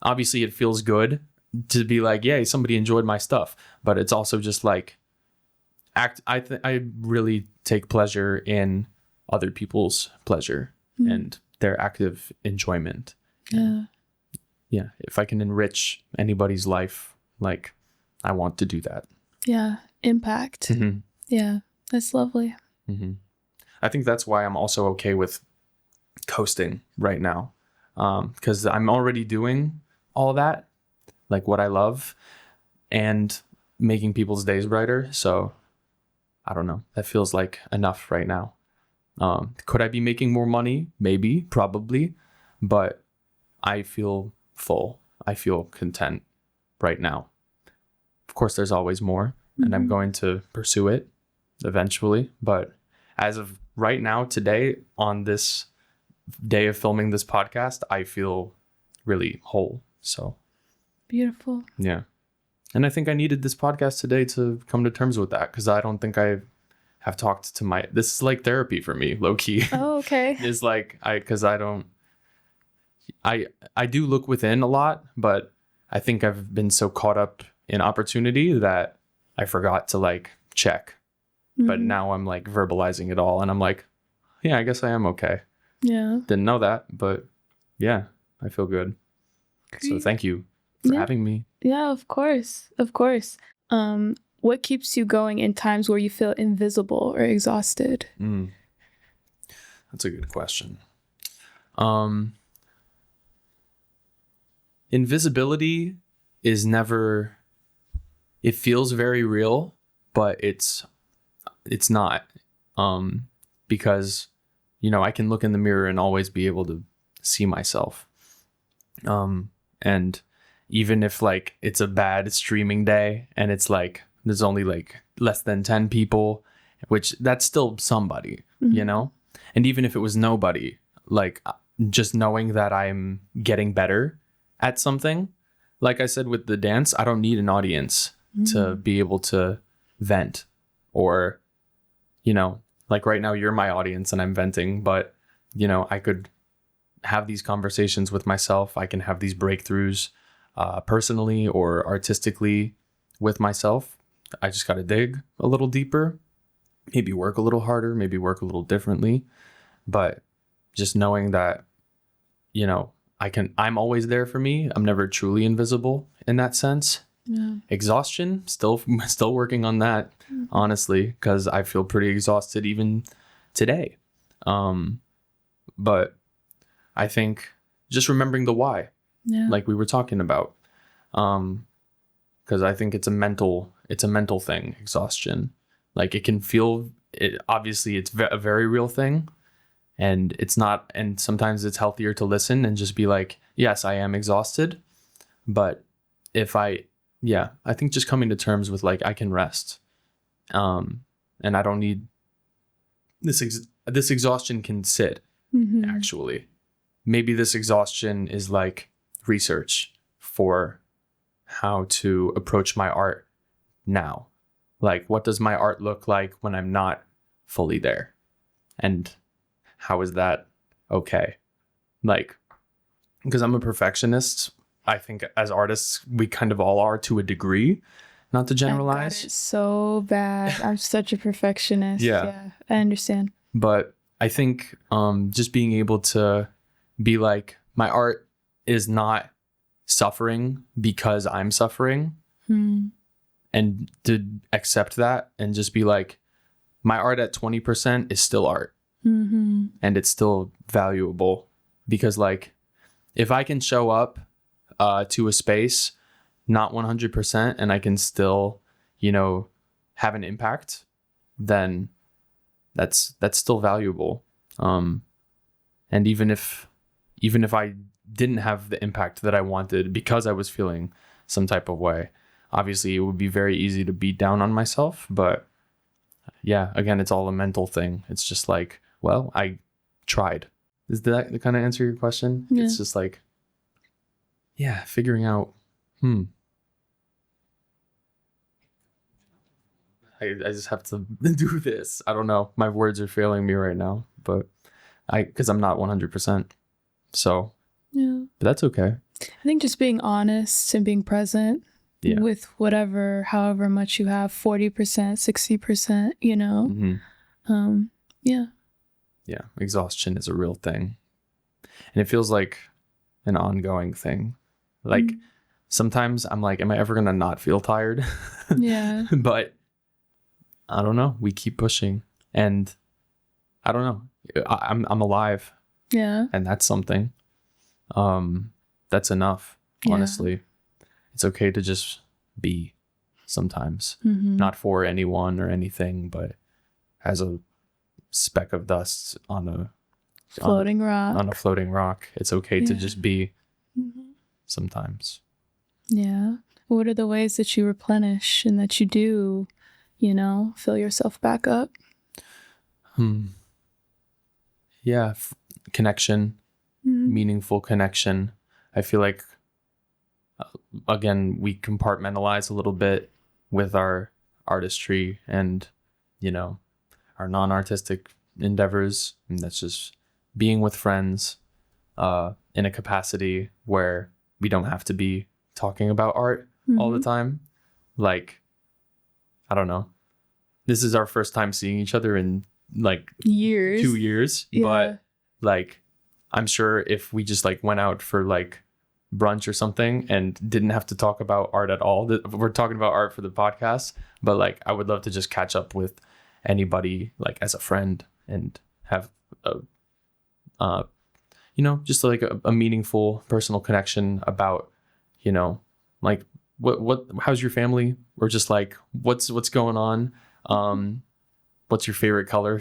obviously it feels good to be like, yay, somebody enjoyed my stuff. But it's also just like, I really take pleasure in other people's pleasure and their active enjoyment. Yeah. Yeah. If I can enrich anybody's life, like, I want to do that. Yeah. Impact. Mm-hmm. Yeah. That's lovely. Mm-hmm. I think that's why I'm also okay with coasting right now. Because I'm already doing all that, like what I love, and making people's days brighter. So I don't know. That feels like enough right now. Could I be making more money? Maybe, probably. But I feel full. I feel content right now. Of course, there's always more, and I'm going to pursue it eventually. But as of right now, today, on this day of filming this podcast, I feel really whole. So beautiful. Yeah. And I think I needed this podcast today to come to terms with that, because I don't think I have talked to this is like therapy for me, low key. Oh, okay. It's like, because I do look within a lot, but I think I've been so caught up in opportunity that I forgot to like check. But now I'm like verbalizing it all, and I'm like, yeah, I guess I am okay. Yeah. Didn't know that, but yeah, I feel good. Great. So thank you for having me. Yeah, of course. Of course. What keeps you going in times where you feel invisible or exhausted? That's a good question. Invisibility is never, it feels very real, but it's not. Because, I can look in the mirror and always be able to see myself. And even if like it's a bad streaming day and it's like there's only like less than 10 people, which that's still somebody, and even if it was nobody, like just knowing that I'm getting better at something, like I said with the dance, I don't need an audience to be able to vent, or like right now you're my audience and I'm venting, but I could have these conversations with myself. I can have these breakthroughs personally or artistically with myself. I just got to dig a little deeper, maybe work a little harder, maybe work a little differently. But just knowing that, I'm always there for me. I'm never truly invisible in that sense. Yeah. Exhaustion, still working on that, honestly, because I feel pretty exhausted even today. But I think just remembering the why, like we were talking about, because I think it's a mental thing, exhaustion. Like it can feel it. Obviously, it's a very real thing, and it's not. And sometimes it's healthier to listen and just be like, yes, I am exhausted. But I think just coming to terms with like I can rest, and I don't need this. This exhaustion can sit. Actually, maybe this exhaustion is like research for how to approach my art now. Like, what does my art look like when I'm not fully there? And how is that okay? Like, because I'm a perfectionist, I think as artists, we kind of all are to a degree, not to generalize. I got it so bad. I'm such a perfectionist. Yeah, I understand. But I think just being able to be like, my art is not suffering because I'm suffering, and to accept that and just be like, my art at 20% is still art, and it's still valuable, because like if I can show up to a space not 100% and I can still have an impact, then that's still valuable. And even if I didn't have the impact that I wanted because I was feeling some type of way, obviously it would be very easy to beat down on myself. But yeah, again, it's all a mental thing. It's just like, well, I tried. Is that the kind of answer your question? Yeah. It's just like, yeah, figuring out Hmm. I just have to do this. I don't know. My words are failing me right now, but because I'm not 100%. So, Yeah. but that's okay. I think just being honest and being present Yeah. with however much you have, 40%, 60%, yeah. Yeah. Exhaustion is a real thing. And it feels like an ongoing thing. Like sometimes I'm like, am I ever going to not feel tired? Yeah. But I don't know. We keep pushing, and I don't know. I'm alive, Yeah. and that's something. That's enough. Yeah. Honestly, it's okay to just be sometimes, Mm-hmm. not for anyone or anything, but as a speck of dust on a floating rock. It's okay to just be Mm-hmm. sometimes. Yeah. What are the ways that you replenish and that you do, fill yourself back up? Yeah, connection, meaningful connection. I feel like, again, we compartmentalize a little bit with our artistry and, our non-artistic endeavors. And that's just being with friends in a capacity where we don't have to be talking about art all the time. Like, I don't know. This is our first time seeing each other in like 2 years. Yeah. But like, I'm sure if we just like went out for like brunch or something and didn't have to talk about art at all, we're talking about art for the podcast, but like, I would love to just catch up with anybody like as a friend and have just like a meaningful personal connection about, like what how's your family, or just like what's going on, what's your favorite color,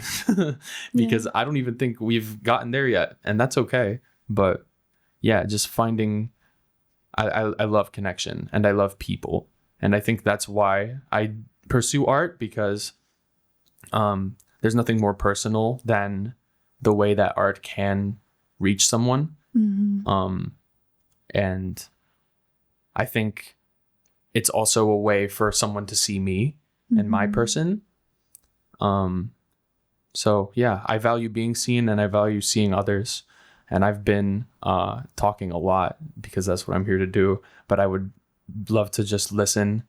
because I don't even think we've gotten there yet, and that's okay. But yeah, just finding, I love connection and I love people, and I think that's why I pursue art, because there's nothing more personal than the way that art can reach someone. And I think it's also a way for someone to see me and my person. So yeah, I value being seen and I value seeing others. And I've been talking a lot because that's what I'm here to do. But I would love to just listen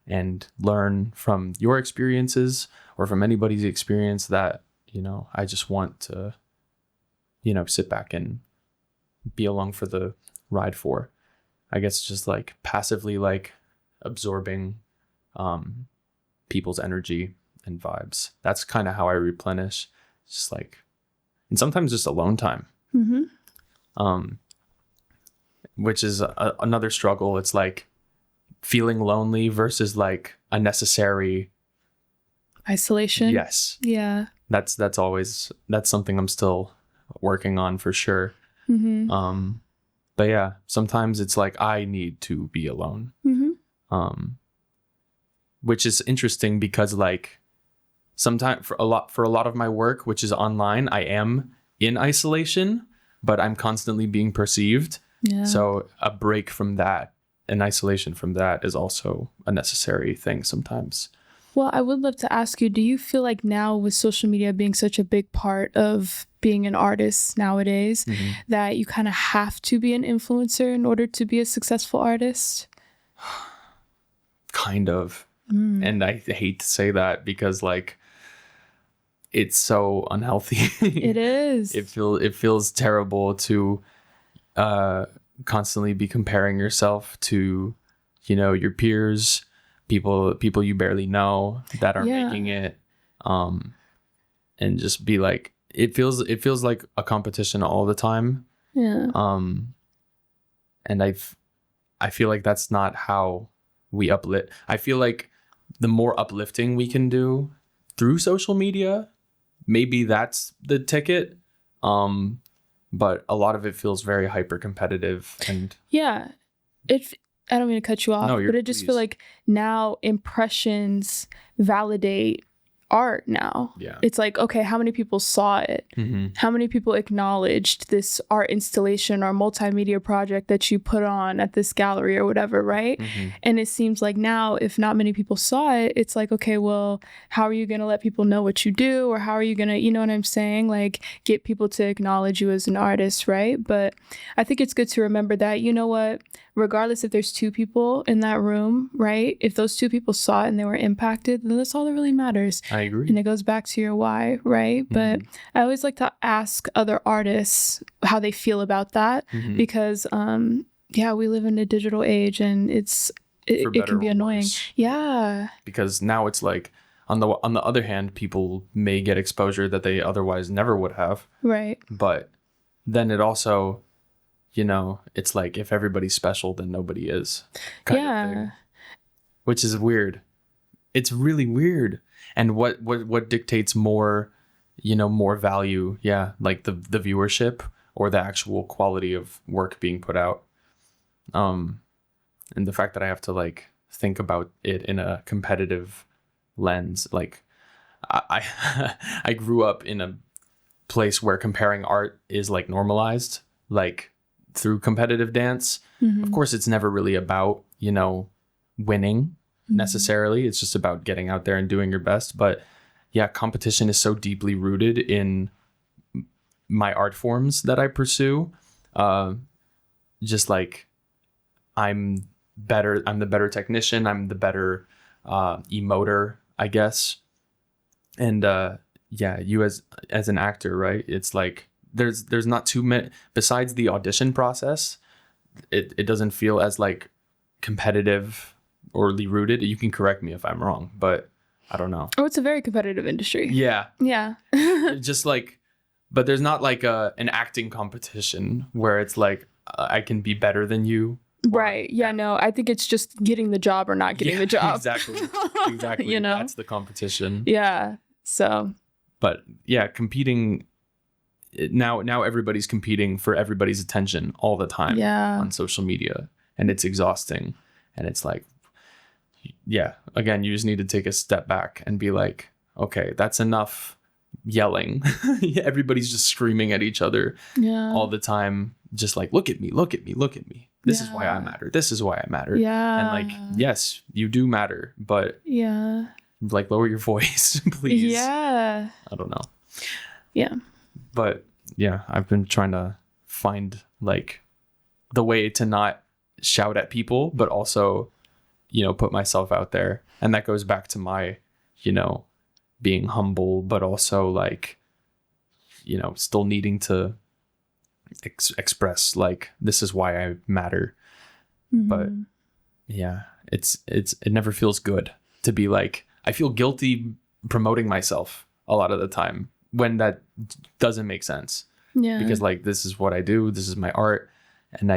and learn from your experiences or from anybody's experience that, I just want to, sit back and be along for the ride for. I guess just like passively like absorbing people's energy and vibes. That's kind of how I replenish. Just like, and sometimes just alone time. Which is another struggle. It's like feeling lonely versus like a necessary isolation. Yes. Yeah. That's something I'm still working on for sure. But yeah, sometimes it's like I need to be alone. Which is interesting because like sometimes for a lot of my work, which is online, I am in isolation, but I'm constantly being perceived. Yeah. So a break from that, an isolation from that, is also a necessary thing sometimes. Well, I would love to ask you, do you feel like now with social media being such a big part of being an artist nowadays, that you kind of have to be an influencer in order to be a successful artist? Kind of. And I hate to say that because like it's so unhealthy. It is. It feels terrible to constantly be comparing yourself to, your peers, people you barely know that are making it, and just be like, it feels like a competition all the time. Yeah. And I feel like that's not how we uplift. I feel like the more uplifting we can do through social media, maybe that's the ticket. But a lot of it feels very hyper competitive, and yeah, I don't mean to cut you off, No, but I just feel like now impressions validate art now. Yeah. It's like, okay, how many people saw it? How many people acknowledged this art installation or multimedia project that you put on at this gallery or whatever, right? And it seems like now, if not many people saw it, it's like, okay, well, how are you going to let people know what you do? Or how are you going to, you know what I'm saying? Like, get people to acknowledge you as an artist, right? But I think it's good to remember that, you know what, regardless if there's 2 people in that room, right? If those 2 people saw it and they were impacted, then that's all that really matters. I agree. And it goes back to your why, right? But I always like to ask other artists how they feel about that because, we live in a digital age and it can be annoying. Worse. Yeah. Because now it's like, on the other hand, people may get exposure that they otherwise never would have. Right. But then it also, you know, it's like if everybody's special, then nobody is. Kind of thing. Which is weird. It's really weird. And what dictates more, you know, more value? Yeah, like the viewership or the actual quality of work being put out. And the fact that I have to like think about it in a competitive lens. Like I I grew up in a place where comparing art is like normalized, like through competitive dance. Of course, it's never really about, you know, winning necessarily. It's just about getting out there and doing your best. But yeah, competition is so deeply rooted in my art forms that I pursue. Just like I'm the better technician, I'm the better emoter, I guess. And you as an actor, right? It's like there's not too many besides the audition process. It doesn't feel as like competitive or rooted. You can correct me if I'm wrong, but I don't know. Oh, it's a very competitive industry. Yeah. Yeah. Just like, but there's not like an acting competition where it's like I can be better than you. Right. Yeah, no, I think it's just getting the job or not getting the job. Exactly. You know? That's the competition. Yeah. So. But yeah, competing now everybody's competing for everybody's attention all the time on social media, and it's exhausting. And it's like, yeah, again, you just need to take a step back and be like, okay, that's enough yelling. Everybody's just screaming at each other all the time. Just like, look at me, look at me, look at me. This is why I matter. This is why I matter. Yeah. And like, yes, you do matter, but like lower your voice, please. Yeah. I don't know. Yeah. But yeah, I've been trying to find like the way to not shout at people, but also, you know, put myself out there. And that goes back to my, you know, being humble, but also like, you know, still needing to express like, this is why I matter. But yeah, it never feels good to be like, I feel guilty promoting myself a lot of the time when that doesn't make sense. Yeah. Because like, this is what I do. This is my art. And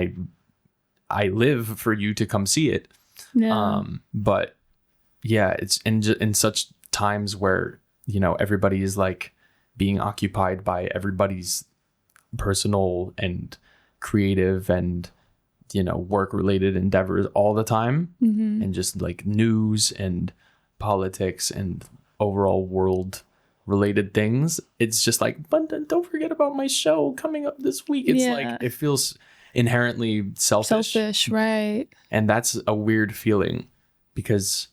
I live for you to come see it. Yeah. But yeah, it's in such times where, you know, everybody is like being occupied by everybody's personal and creative and, you know, work related endeavors all the time. And just like news and politics and overall world related things. It's just like, but don't forget about my show coming up this week. It's like, it feels inherently selfish, right? And that's a weird feeling because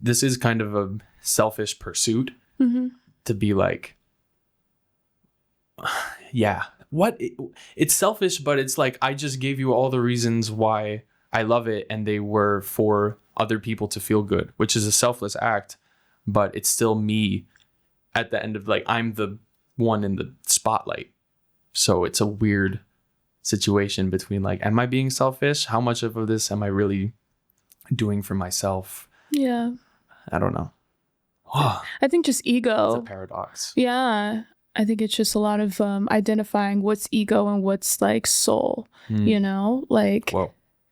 this is kind of a selfish pursuit to be like, it's selfish, but it's like, I just gave you all the reasons why I love it, and they were for other people to feel good, which is a selfless act, but it's still me at the end of like, I'm the one in the spotlight. So it's a weird situation between like, am I being selfish? How much of this am I really doing for myself? Yeah. I don't know. I think just ego. It's a paradox. Yeah. I think it's just a lot of identifying what's ego and what's like soul, you know, like,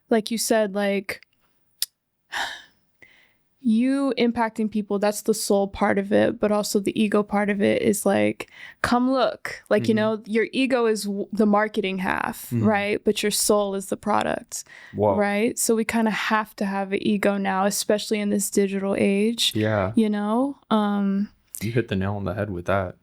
like you said, like, you impacting people, that's the soul part of it, but also the ego part of it is like, come look, like, you know, your ego is the marketing half, right? But your soul is the product. Whoa. Right? So we kind of have to have an ego now, especially in this digital age. Yeah. You know? You hit the nail on the head with that.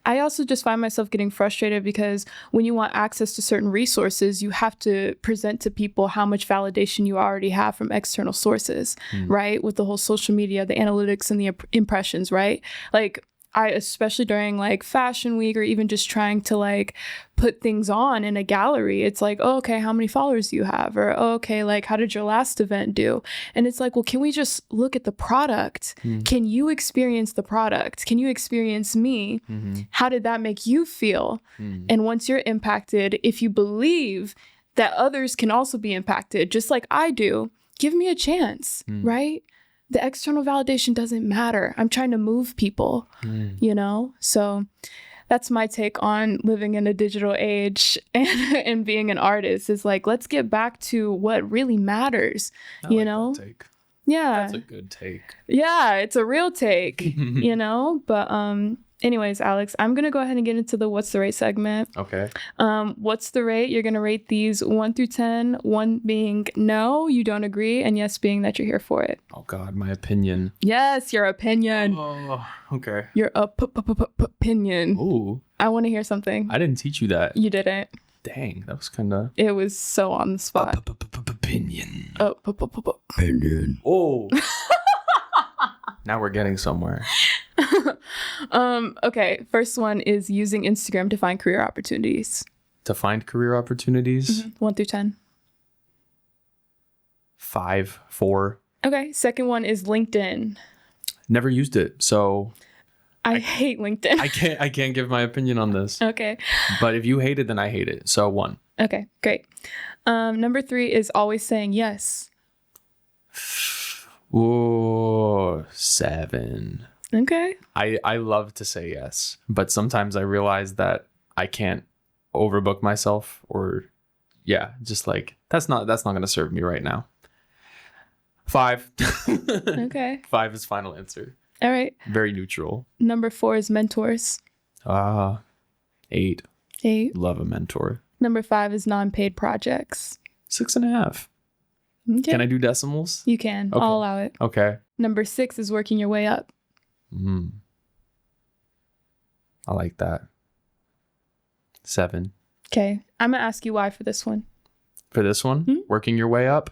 I also just find myself getting frustrated because when you want access to certain resources, you have to present to people how much validation you already have from external sources, right? With the whole social media, the analytics and the impressions, right? Like, I, especially during like fashion week or even just trying to like put things on in a gallery, it's like, oh, okay, how many followers do you have? Or, oh, okay, like, how did your last event do? And it's like, well, can we just look at the product? Can you experience the product? Can you experience me? How did that make you feel? And once you're impacted, if you believe that others can also be impacted, just like I do, give me a chance, right? The external validation doesn't matter. I'm trying to move people, you know? So that's my take on living in a digital age and being an artist is like, let's get back to what really matters, you know? That take. Yeah. That's a good take. Yeah, it's a real take, you know? But anyways, Alex, I'm going to go ahead and get into the What's the Rate segment. Okay. What's the rate? You're going to rate these 1 through 10, 1 being no, you don't agree, and yes being that you're here for it. Oh, God, my opinion. Yes, your opinion. Oh, okay. Your opinion. Ooh. I want to hear something. I didn't teach you that. You didn't. Dang, that was kind of... It was so on the spot. Opinion. Opinion. Oh. Now we're getting somewhere. Okay, first one is using Instagram to find career opportunities. To find career opportunities? 1 through 10. 5, 4. Okay, second one is LinkedIn. Never used it, so I hate LinkedIn. I can't give my opinion on this. Okay. But if you hate it, then I hate it. So 1. Okay, great. Number 3 is always saying yes. Ooh, 7. Okay. I love to say yes, but sometimes I realize that I can't overbook myself, or just like that's not going to serve me right now. 5. Okay. 5 is final answer. All right. Very neutral. Number 4 is mentors. 8. 8. Love a mentor. Number 5 is non-paid projects. 6.5. Okay. Can I do decimals? You can. Okay. I'll allow it. Okay. Number 6 is working your way up. I like that. 7. Okay. I'm going to ask you why for this one. For this one, working your way up,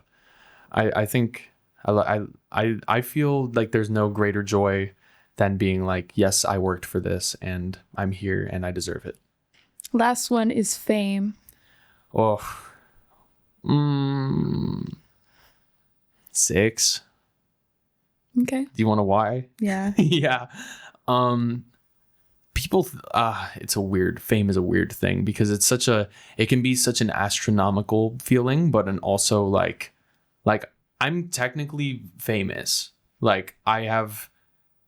I think I feel like there's no greater joy than being like, yes, I worked for this and I'm here and I deserve it. Last one is fame. Oh, 6. Okay. Do you want to why? Yeah. Yeah. People, it's a weird, fame is a weird thing because it can be such an astronomical feeling, but also like I'm technically famous. Like I have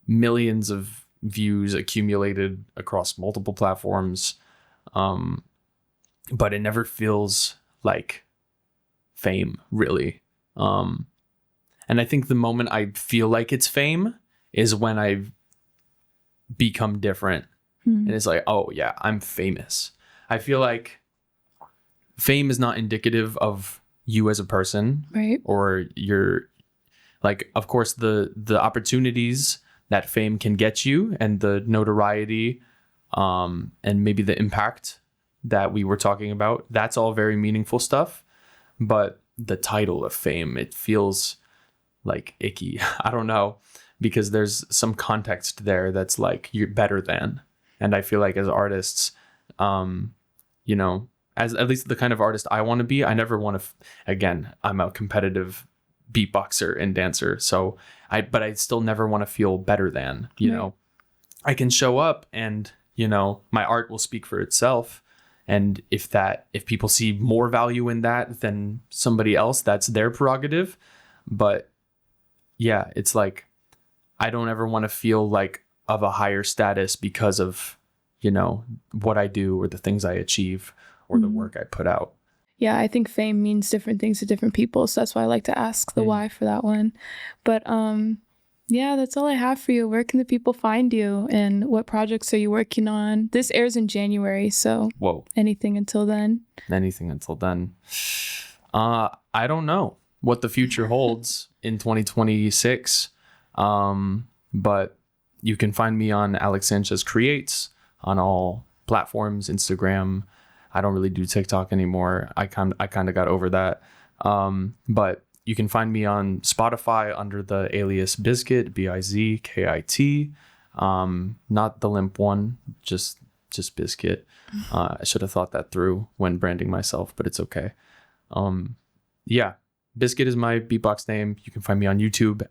millions of views accumulated across multiple platforms. But it never feels like fame really. And I think the moment I feel like it's fame is when I become different. And it's like, oh yeah, I'm famous. I feel like fame is not indicative of you as a person, Right. or your, like, of course the opportunities that fame can get you and the notoriety, and maybe the impact that we were talking about, that's all very meaningful stuff. But the title of fame, it feels like icky. I don't know, because there's some context there that's like you're better than. And I feel like as artists, as at least the kind of artist I want to be, I never want to, again, I'm a competitive beatboxer and dancer. So but I still never want to feel better than, you know, I can show up and, my art will speak for itself. And if people see more value in that than somebody else, that's their prerogative. But yeah, it's like, I don't ever want to feel like of a higher status because of, what I do or the things I achieve or the work I put out. Yeah, I think fame means different things to different people. So that's why I like to ask the why for that one. But Yeah, that's all I have for you. Where can the people find you and what projects are you working on? This airs in January, so Whoa. anything until then. Anything until then. I don't know what the future holds in 2026. But you can find me on Alex Sanchez Creates on all platforms, Instagram. I don't really do TikTok anymore. I kind of got over that. But you can find me on Spotify under the alias Bizkit, Bizkit. Not the limp one, just Bizkit. I should have thought that through when branding myself, but it's okay. Yeah, Bizkit is my beatbox name. You can find me on YouTube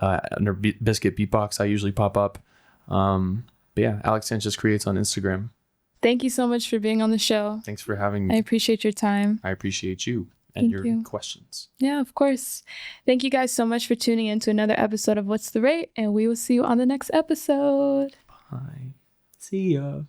under Bizkit Beatbox. I usually pop up. But yeah, Alex Sanchez Creates on Instagram. Thank you so much for being on the show. Thanks for having me. I appreciate your time. I appreciate you and Thank your you. questions. Yeah, of course. Thank you guys so much for tuning in to another episode of What's the Rate? And we will see you on the next episode. Bye. See ya.